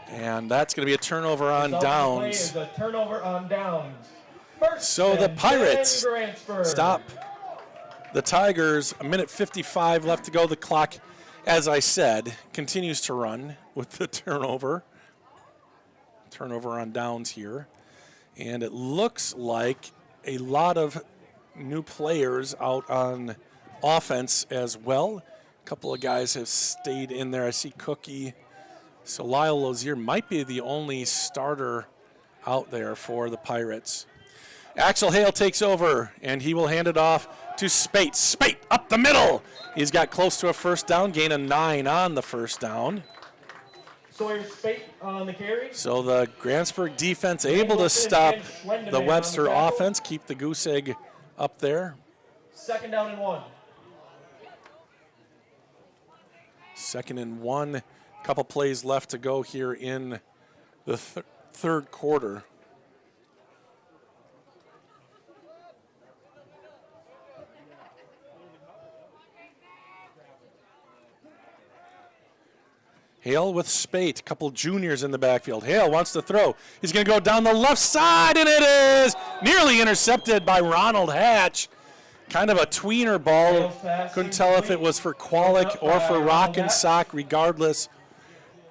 And that's going to be a turnover on downs. A turnover on downs. So the Pirates stop the Tigers. 1:55 left to go. The clock, as I said, continues to run with the turnover. Turnover on downs here. And it looks like a lot of new players out on offense as well. A couple of guys have stayed in there. I see Cookie. So Lyle Lozier might be the only starter out there for the Pirates. Axel Hale takes over, and he will hand it off to Spate. Spate up the middle. He's got close to a first down, gain of 9 on the first down. Sawyer Spate on the carry. So the Grantsburg defense able to stop the Webster offense, keep the goose egg up there. 2nd down and 1. 2nd and 1. Couple plays left to go here in the third quarter. Hale with Spate, a couple juniors in the backfield. Hale wants to throw. He's going to go down the left side, and it is nearly intercepted by Ronald Hatch. Kind of a tweener ball. Couldn't tell if it was for Qualic or for Rock and Sock. Regardless,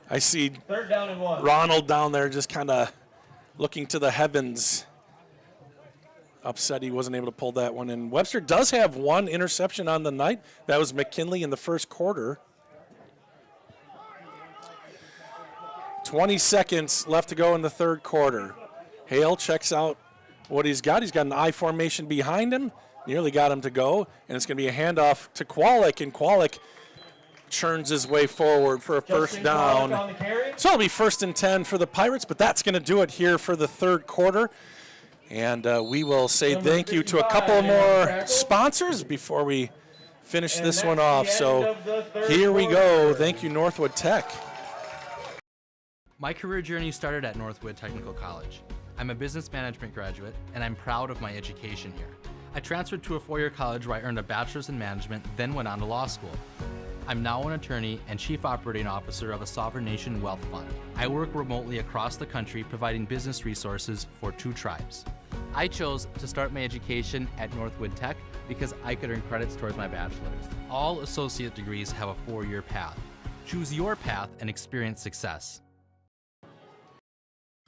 I see 3rd down and 1. Ronald down there just kind of looking to the heavens. Upset he wasn't able to pull that one in. Webster does have one interception on the night. That was McKinley in the first quarter. 20 seconds left to go in the third quarter. Hale checks out what he's got. He's got an I formation behind him. Nearly got him to go. And it's going to be a handoff to Qualic. And Qualic churns his way forward for a first down. So it'll be 1st and 10 for the Pirates. But that's going to do it here for the third quarter. And we will say thank you to a couple more sponsors before we finish this one off. So here we go. Thank you, Northwood Tech. My career journey started at Northwood Technical College. I'm a business management graduate, and I'm proud of my education here. I transferred to a four-year college where I earned a bachelor's in management, then went on to law school. I'm now an attorney and chief operating officer of a sovereign nation wealth fund. I work remotely across the country providing business resources for 2 tribes. I chose to start my education at Northwood Tech because I could earn credits towards my bachelor's. All associate degrees have a 4-year path. Choose your path and experience success.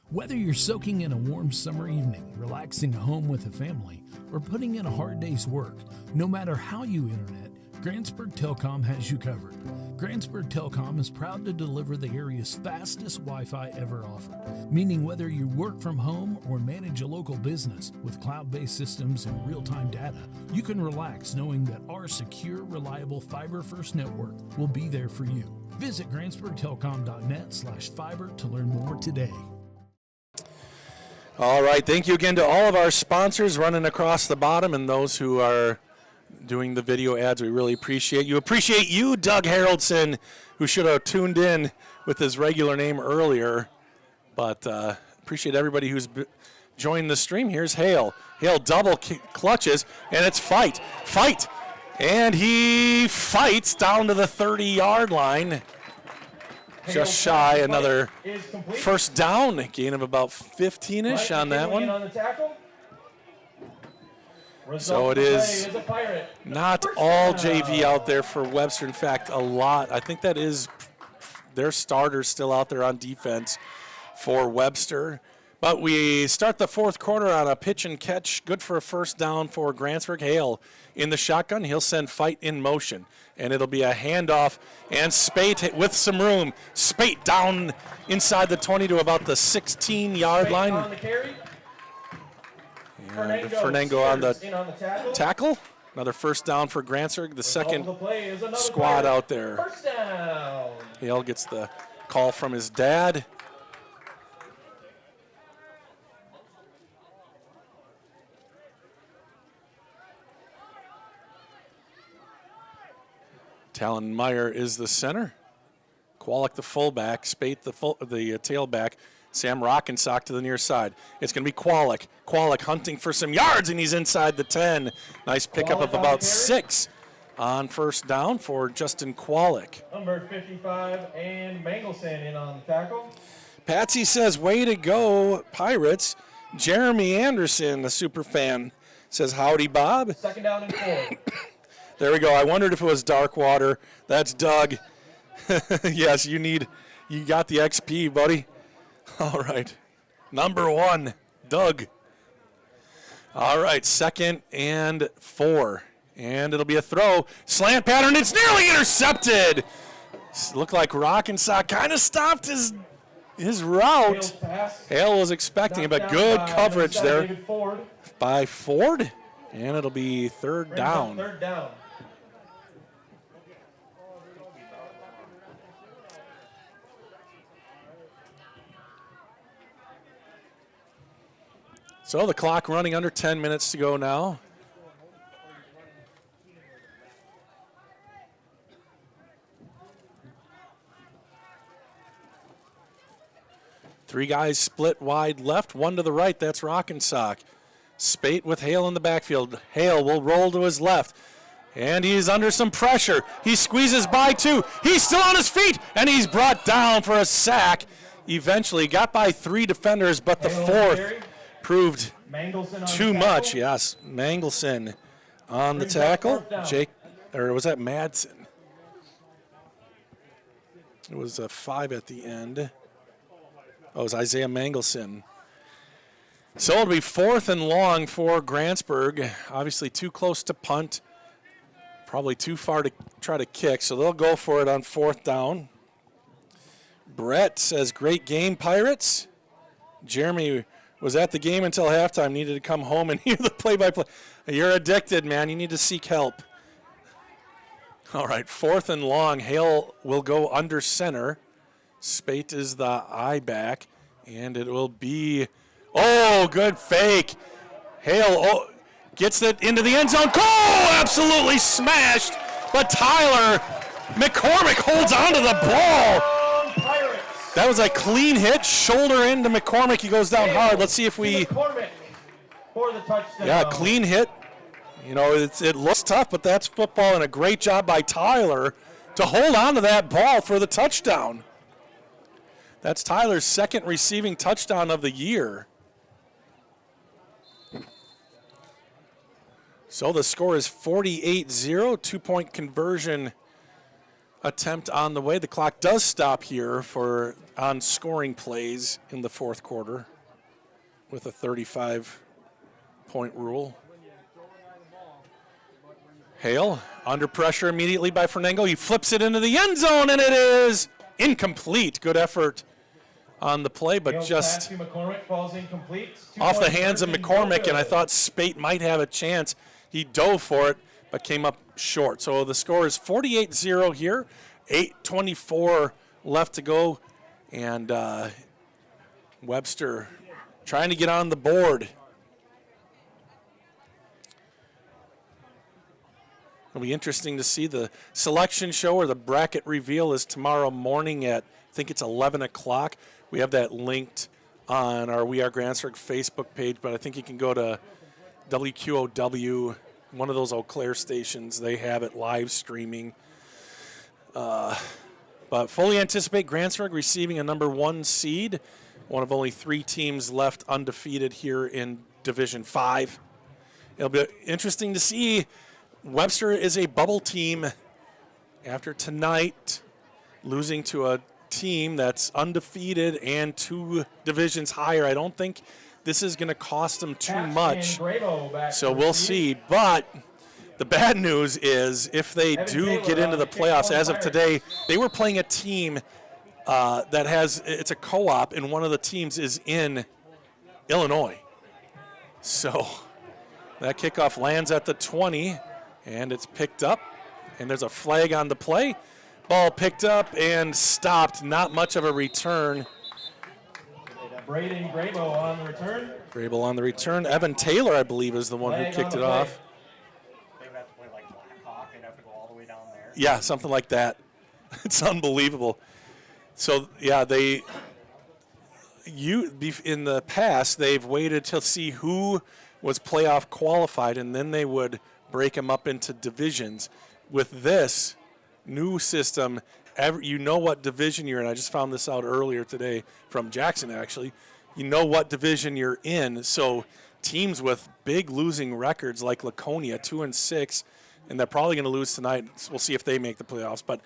Whether you're soaking in a warm summer evening, relaxing at home with a family, or putting in a hard day's work, no matter how you internet, Grantsburg Telecom has you covered. Grantsburg Telecom is proud to deliver the area's fastest Wi-Fi ever offered, meaning whether you work from home or manage a local business with cloud-based systems and real-time data, you can relax knowing that our secure, reliable fiber-first network will be there for you. Visit grantsburgtelecom.net/fiber to learn more today. All right, thank you again to all of our sponsors running across the bottom and those who are doing the video ads. We really appreciate you. Appreciate you, Doug Haraldson, who should have tuned in with his regular name earlier. But appreciate everybody who's joined the stream. Here's Hale. Hale double clutches, and it's fight. Fight. And he fights down to the 30-yard line. Just shy, another first down, gain of about 15-ish on that one. So it is not all JV out there for Webster. In fact, a lot. I think that is their starters still out there on defense for Webster. But we start the fourth quarter on a pitch and catch. Good for a first down for Grantsburg. Hale in the shotgun. He'll send Fight in motion. And it'll be a handoff. And Spate with some room. Spate down inside the 20 to about the 16-yard line. On the carry. And Fernando on the tackle. Another first down for Grantsburg. The second squad out there. First down. Hale gets the call from his dad. Talon Meyer is the center. Kwolek the fullback. Spate the tailback. Sam Rockensock to the near side. It's going to be Kwolek. Kwolek hunting for some yards, and he's inside the 10. Nice pickup of about 6 on first down for Justin Kwolek. Number 55, and Mangelson in on the tackle. Patsy says, way to go, Pirates. Jeremy Anderson, a super fan, says, howdy, Bob. Second down and 4. There we go. I wondered if it was Darkwater. That's Doug. Yes, you got the XP, buddy. All right. Number 1, Doug. All right, 2nd and 4. And it'll be a throw. Slant pattern. It's nearly intercepted. Looked like Rockensock kind of stopped his route. Hale was expecting it, but good coverage there by Ford. And it'll be third down. Third down. So the clock running under 10 minutes to go now. Three guys split wide left, one to the right. That's Rockensock. Spate with Hale in the backfield. Hale will roll to his left. And he's under some pressure. He squeezes by 2. He's still on his feet, and he's brought down for a sack. Eventually got by 3 defenders, but the 4th proved too much. Yes, Mangelson on the tackle. Was that Madsen? It was a 5 at the end. Oh, it was Isaiah Mangelson. So it'll be 4th and long for Grantsburg. Obviously too close to punt. Probably too far to try to kick, so they'll go for it on 4th down. Brett says, great game, Pirates. Jeremy was at the game until halftime, needed to come home and hear the play-by-play. You're addicted, man. You need to seek help. All right, 4th and long. Hale will go under center. Spate is the eye back, and it will be, good fake. Hale gets it into the end zone. Absolutely smashed, but Tyler McCormick holds onto the ball. That was a clean hit, shoulder into McCormick. He goes down hard. Let's see if we. McCormick for the touchdown. Yeah, clean hit. You know, it looks tough, but that's football, and a great job by Tyler to hold on to that ball for the touchdown. That's Tyler's 2nd receiving touchdown of the year. So the score is 48-0, 2-point conversion attempt on the way. The clock does stop here on scoring plays in the fourth quarter with a 35-point rule. Hale under pressure immediately by Fernango. He flips it into the end zone, and it is incomplete. Good effort on the play, but just off the hands of McCormick, and I thought Spate might have a chance. He dove for it, but came up short. So the score is 48-0 here, 8:24 left to go, and Webster trying to get on the board. It'll be interesting to see. The selection show or the bracket reveal is tomorrow morning at, I think it's 11 o'clock. We have that linked on our We Are Grantsburg Facebook page, but I think you can go to WQOW, one of those Eau Claire stations. They have it live streaming. But fully anticipate Grantsburg receiving a number 1 seed, one of only 3 teams left undefeated here in Division 5. It'll be interesting to see. Webster is a bubble team after tonight losing to a team that's undefeated and 2 divisions higher. I don't think this is going to cost them too much, so we'll see. But the bad news is if they do get into the playoffs, as of today, they were playing a team that it's a co-op, and one of the teams is in Illinois. So that kickoff lands at the 20. And it's picked up, and there's a flag on the play. Ball picked up and stopped. Not much of a return. Braden Grabo on the return. Grabo on the return. Evan Taylor, I believe, is the one who kicked it off. They would have to play like Blackhawk. They'd have to go all the way down there. Yeah, something like that. It's unbelievable. So, yeah, in the past, they've waited to see who was playoff qualified, and then they would break them up into divisions. With this new system, you know what division you're in. I just found this out earlier today from Jackson, actually. You know what division you're in. So teams with big losing records like Laconia, 2-6, and they're probably going to lose tonight. We'll see if they make the playoffs. But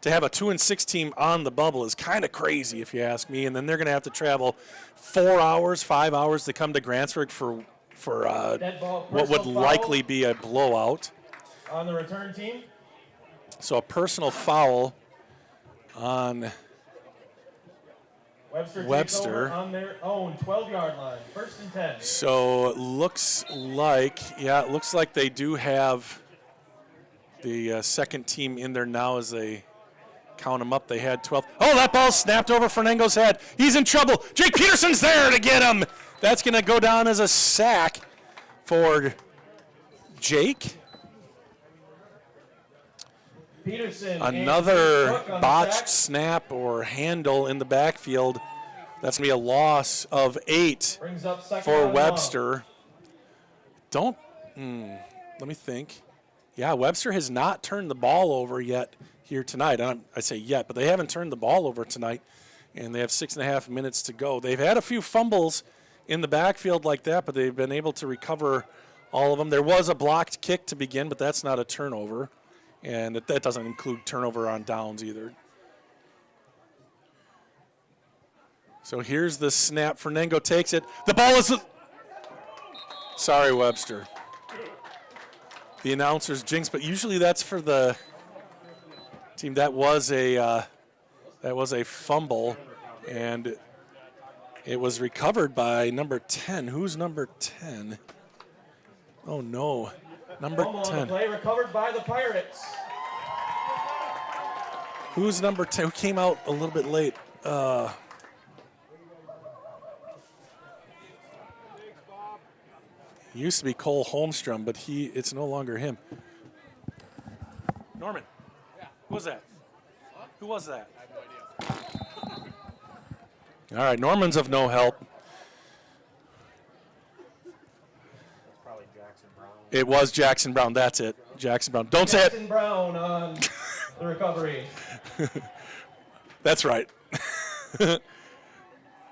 to have a 2-6 team on the bubble is kind of crazy, if you ask me. And then they're going to have to travel 5 hours to come to Grantsburg for what would likely be a blowout. On the return team. So a personal foul on Webster. On their own 12-yard line, 1st and 10. So it looks like they do have the second team in there now as they count them up. They had 12. Oh, that ball snapped over Fernango's head. He's in trouble. Jake Peterson's there to get him. That's going to go down as a sack for Jake. Peterson. Another botched snap or handle in the backfield. That's going to be a loss of 8 for Webster. Let me think. Yeah, Webster has not turned the ball over yet here tonight. I say yet, but they haven't turned the ball over tonight, and they have 6.5 minutes to go. They've had a few fumbles in the backfield like that, but they've been able to recover all of them. There was a blocked kick to begin, but that's not a turnover, and that doesn't include turnover on downs either. So here's the snap. Fernango takes it. The ball is... Sorry, Webster. The announcer's jinx, but usually that's for the team. That was a fumble, and it was recovered by number 10. Who's number 10? Oh, no. Number 10. Play recovered by the Pirates. Who's number 10? Who came out a little bit late? He used to be Cole Holmstrom, but it's no longer him. Norman. Yeah. Who was that? What? Who was that? I have no idea. All right, Norman's of no help. It's probably Jackson Brown. It was Jackson Brown. That's it. Jackson Brown. Don't say it. Jackson Brown on the recovery. That's right.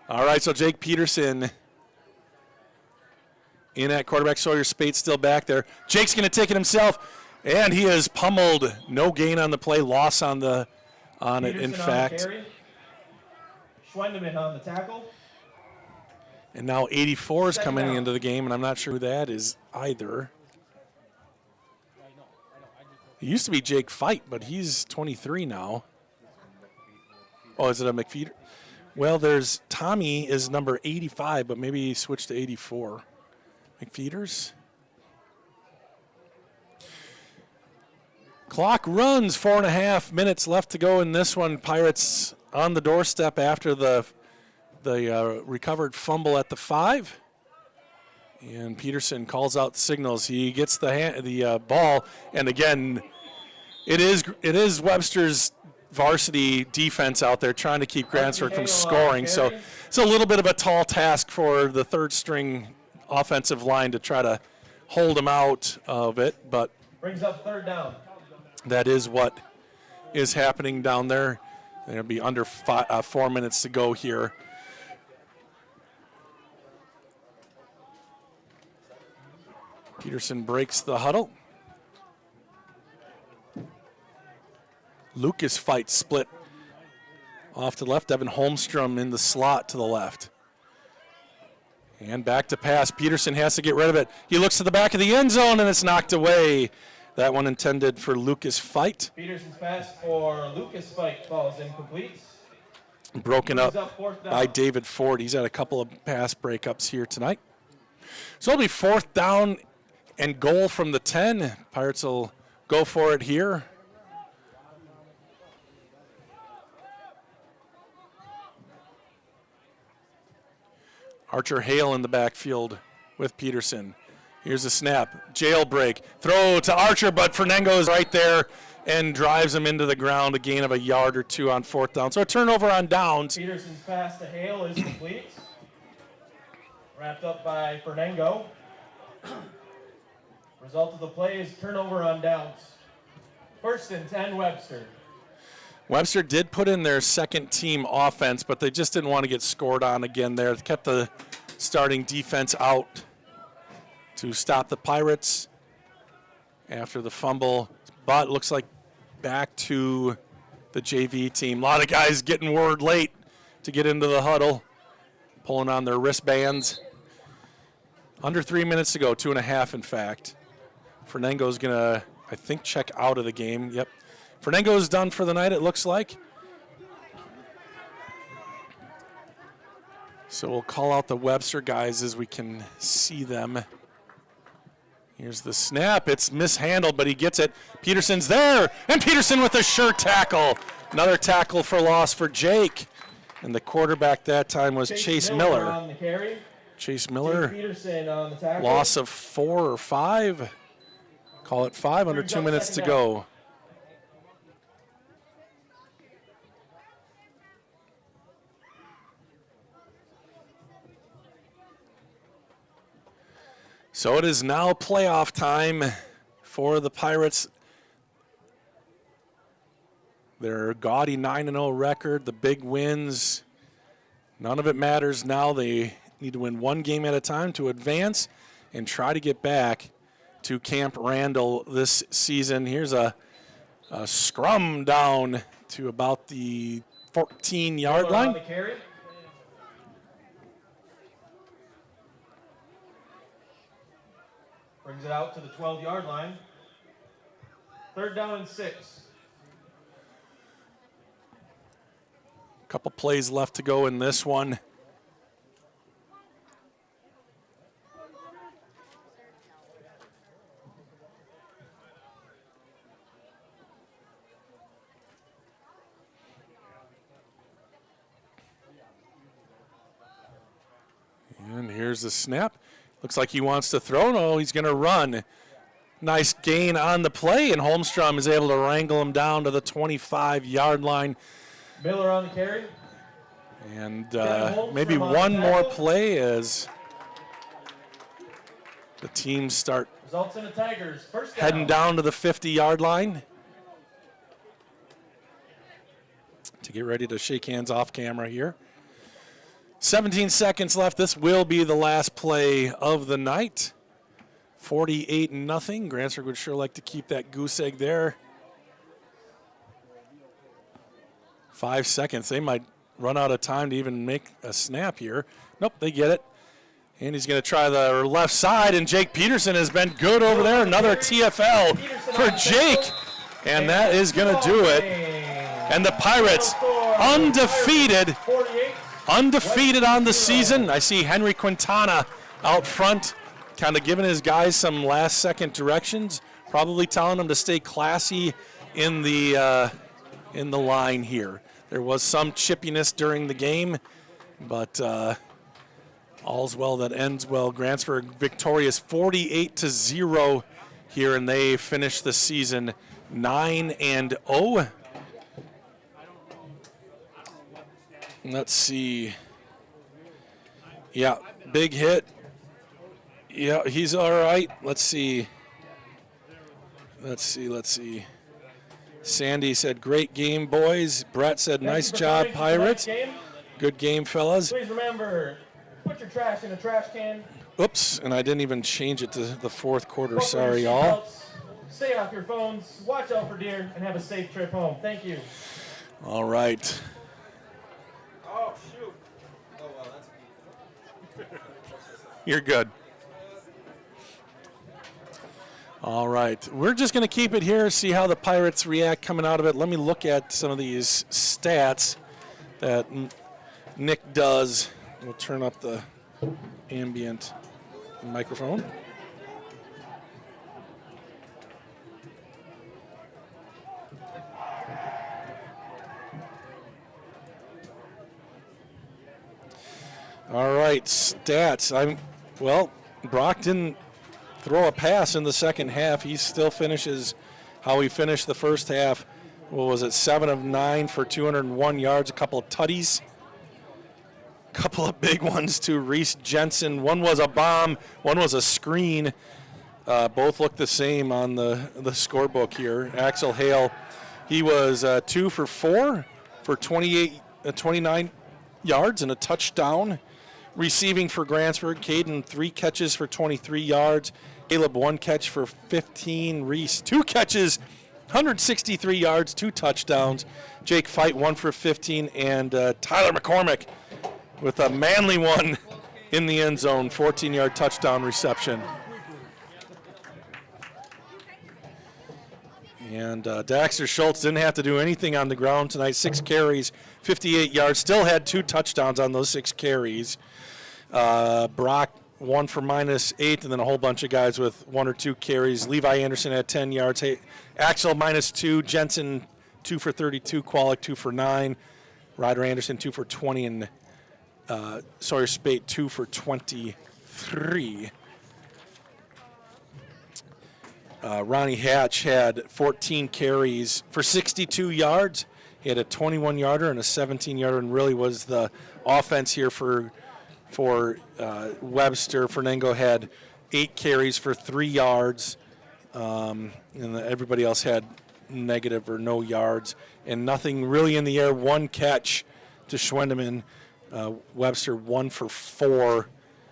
All right, so Jake Peterson in at quarterback. Sawyer Spate's still back there. Jake's going to take it himself. And he is pummeled. No gain on the play, loss on it, in Peterson fact. On the carry. Schwendeman on the tackle. And now 84 is Second coming down. into the game, and I'm not sure who that is either. It used to be Jake Fight, but he's 23 now. Oh, is it a McFeeder? Well, there's Tommy is number 85, but maybe he switched to 84. McFeeders. Clock runs, 4.5 minutes left to go in this one. Pirates on the doorstep after the recovered fumble at the 5. And Peterson calls out signals. He gets the ball, and again, it is Webster's varsity defense out there trying to keep Grantsburg from scoring. So it's a little bit of a tall task for the third string offensive line to try to hold them out of it, but Brings up third down. that is what is happening down there. There'll be under 4 minutes to go here. Peterson breaks the huddle. Lucas Fight split off to the left. Evan Holmstrom in the slot to the left. And back to pass. Peterson has to get rid of it. He looks to the back of the end zone, and it's knocked away. That one intended for Lucas Fight. Peterson's pass for Lucas Fight falls incomplete. Broken up fourth down. by David Ford. He's had a couple of pass breakups here tonight. So it'll be 4th down and goal from the 10. Pirates will go for it here. Archer Hale in the backfield with Peterson. Here's a snap, jailbreak, throw to Archer, but Fernango is right there and drives him into the ground, a gain of a yard or 2 on 4th down. So a turnover on downs. Peterson's pass to Hale is complete. Wrapped up by Fernango. Result of the play is turnover on downs. 1st and 10, Webster. Webster did put in their second team offense, but they just didn't want to get scored on again there. They kept the starting defense out to stop the Pirates after the fumble. But looks like back to the JV team. A lot of guys getting word late to get into the huddle, pulling on their wristbands. Under 3 minutes to go, 2.5 in fact. Fernango's going to, I think, check out of the game. Yep. Fernango is done for the night, it looks like. So we'll call out the Webster guys as we can see them. Here's the snap. It's mishandled, but he gets it. Peterson's there, and Peterson with a sure tackle. Another tackle for loss for Jake. And the quarterback that time was Chase Miller. On the carry. Chase Miller, Jake Peterson on the tackle. loss of 4 or 5. Call it 5, under 2 minutes to go. So it is now playoff time for the Pirates. Their gaudy 9-0 record, the big wins, none of it matters now. They need to win one game at a time to advance and try to get back to Camp Randall this season. Here's a scrum down to about the 14-yard line. On the carry. Brings it out to the 12-yard line. 3rd down and 6. Couple plays left to go in this one. And here's the snap. Looks like he wants to throw. No, he's going to run. Nice gain on the play, and Holmstrom is able to wrangle him down to the 25-yard line. Miller on the carry. And maybe one more play as the teams start Results in the Tigers. 1st down. heading down to the 50-yard line to get ready to shake hands off camera here. 17 seconds left. This will be the last play of the night. 48-0. Grantsburg would sure like to keep that goose egg there. 5 seconds. They might run out of time to even make a snap here. Nope, they get it. And he's going to try the left side, and Jake Peterson has been good over there. Another TFL for Jake, and that is going to do it. And the Pirates, undefeated on the season. I see Henry Quintana out front, kind of giving his guys some last-second directions, probably telling them to stay classy in the line here. There was some chippiness during the game, but all's well that ends well. Grantsburg victorious 48-0 here, and they finish the season 9-0. Let's see. Yeah, big hit. Yeah, he's all right. Let's see. Sandy said, great game, boys. Brett said, nice job, Pirates. Good game, fellas. Please remember, put your trash in a trash can. Oops, and I didn't even change it to the fourth quarter. Sorry, y'all. Stay off your phones, watch out for deer, and have a safe trip home. Thank you. All right. Oh, shoot. Oh, well, that's You're good. All right. We're just going to keep it here, see how the Pirates react coming out of it. Let me look at some of these stats that Nick does. We'll turn up the ambient microphone. All right, stats. Brock didn't throw a pass in the second half. He still finishes how he finished the first half. What was it, 7 of 9 for 201 yards, a couple of tutties. A couple of big ones to Reese Jensen. One was a bomb, one was a screen. Both look the same on the scorebook here. Axel Hale, he was 2 for 4 for 29 yards and a touchdown. Receiving for Grantsburg, Caden 3 catches for 23 yards. Caleb 1 catch for 15. Reese 2 catches, 163 yards, 2 touchdowns. Jake Fight 1 for 15, and Tyler McCormick with a manly one in the end zone, 14-yard touchdown reception. And Daxter Schultz didn't have to do anything on the ground tonight. 6 carries, 58 yards. Still had 2 touchdowns on those 6 carries. Brock 1 for -8, and then a whole bunch of guys with 1 or 2 carries. Levi Anderson had 10 yards. Hey, Axel -2. Jensen 2 for 32. Kwalik 2 for 9. Ryder Anderson 2 for 20, and Sawyer Spate 2 for 23. Ronnie Hatch had 14 carries for 62 yards. He had a 21-yarder and a 17-yarder, and really was the offense here for Webster. Fernango had 8 carries for 3 yards, and everybody else had negative or no yards, and nothing really in the air. 1 catch to Schwendeman. Webster 1 for 4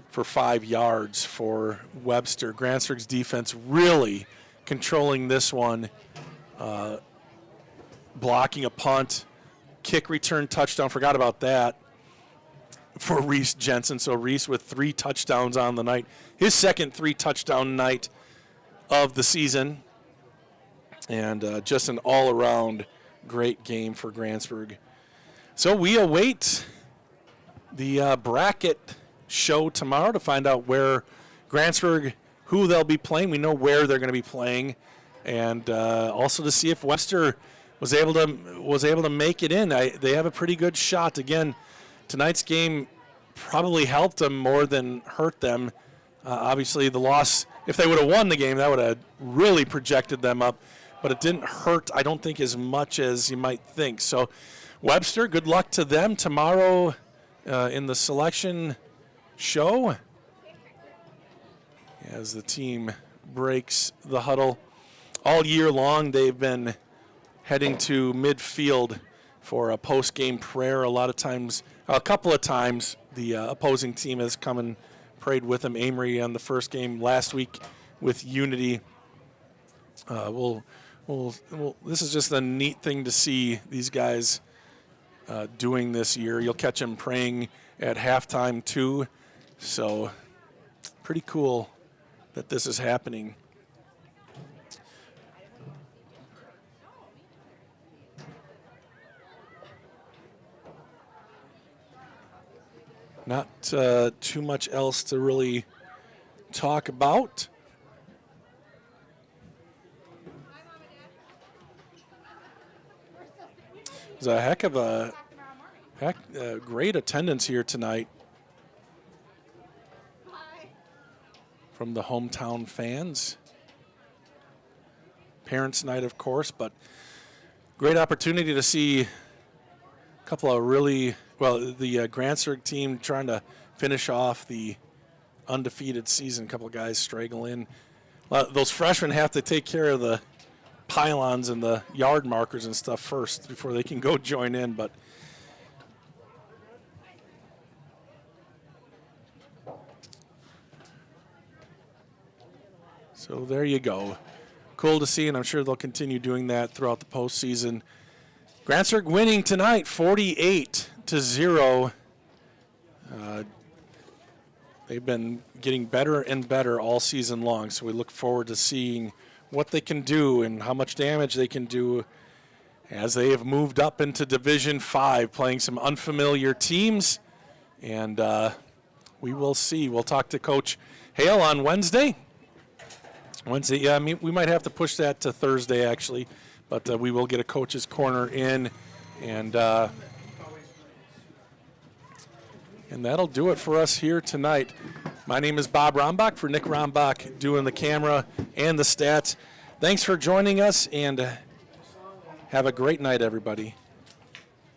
for 5 yards for Webster. Grantsburg's defense really controlling this one, blocking a punt, kick return touchdown, forgot about that, for Reese Jensen. So Reese with 3 touchdowns on the night, his second 3-touchdown night of the season, and just an all-around great game for Grantsburg. So we await the bracket show tomorrow to find out where Grantsburg, who they'll be playing. We know where they're going to be playing, and also to see if Webster was able to make it in. They have a pretty good shot. Again, tonight's game probably helped them more than hurt them. Obviously, the loss, if they would have won the game, that would have really projected them up, but it didn't hurt, I don't think, as much as you might think. So Webster, good luck to them tomorrow in the selection show as the team breaks the huddle. All year long, they've been heading to midfield for a post-game prayer. A couple of times, the opposing team has come and prayed with them. Amory on the first game last week with unity. This is just a neat thing to see these guys doing this year. You'll catch them praying at halftime too. So pretty cool that this is happening. Not too much else to really talk about. There's a heck of a great attendance here tonight from the hometown fans. Parents' night, of course, but great opportunity to see a couple of really, the Grantsburg team trying to finish off the undefeated season. A couple of guys straggle in. Those freshmen have to take care of the pylons and the yard markers and stuff first before they can go join in, but so there you go. Cool to see, and I'm sure they'll continue doing that throughout the postseason. Grantsburg winning tonight 48-0. They've been getting better and better all season long, so we look forward to seeing what they can do and how much damage they can do as they have moved up into Division 5, playing some unfamiliar teams. And we will see. We'll talk to Coach Hale on Wednesday. Yeah, I mean, we might have to push that to Thursday, actually. But we will get a coach's corner in. And that'll do it for us here tonight. My name is Bob Rombach, for Nick Rombach doing the camera and the stats. Thanks for joining us, and have a great night, everybody.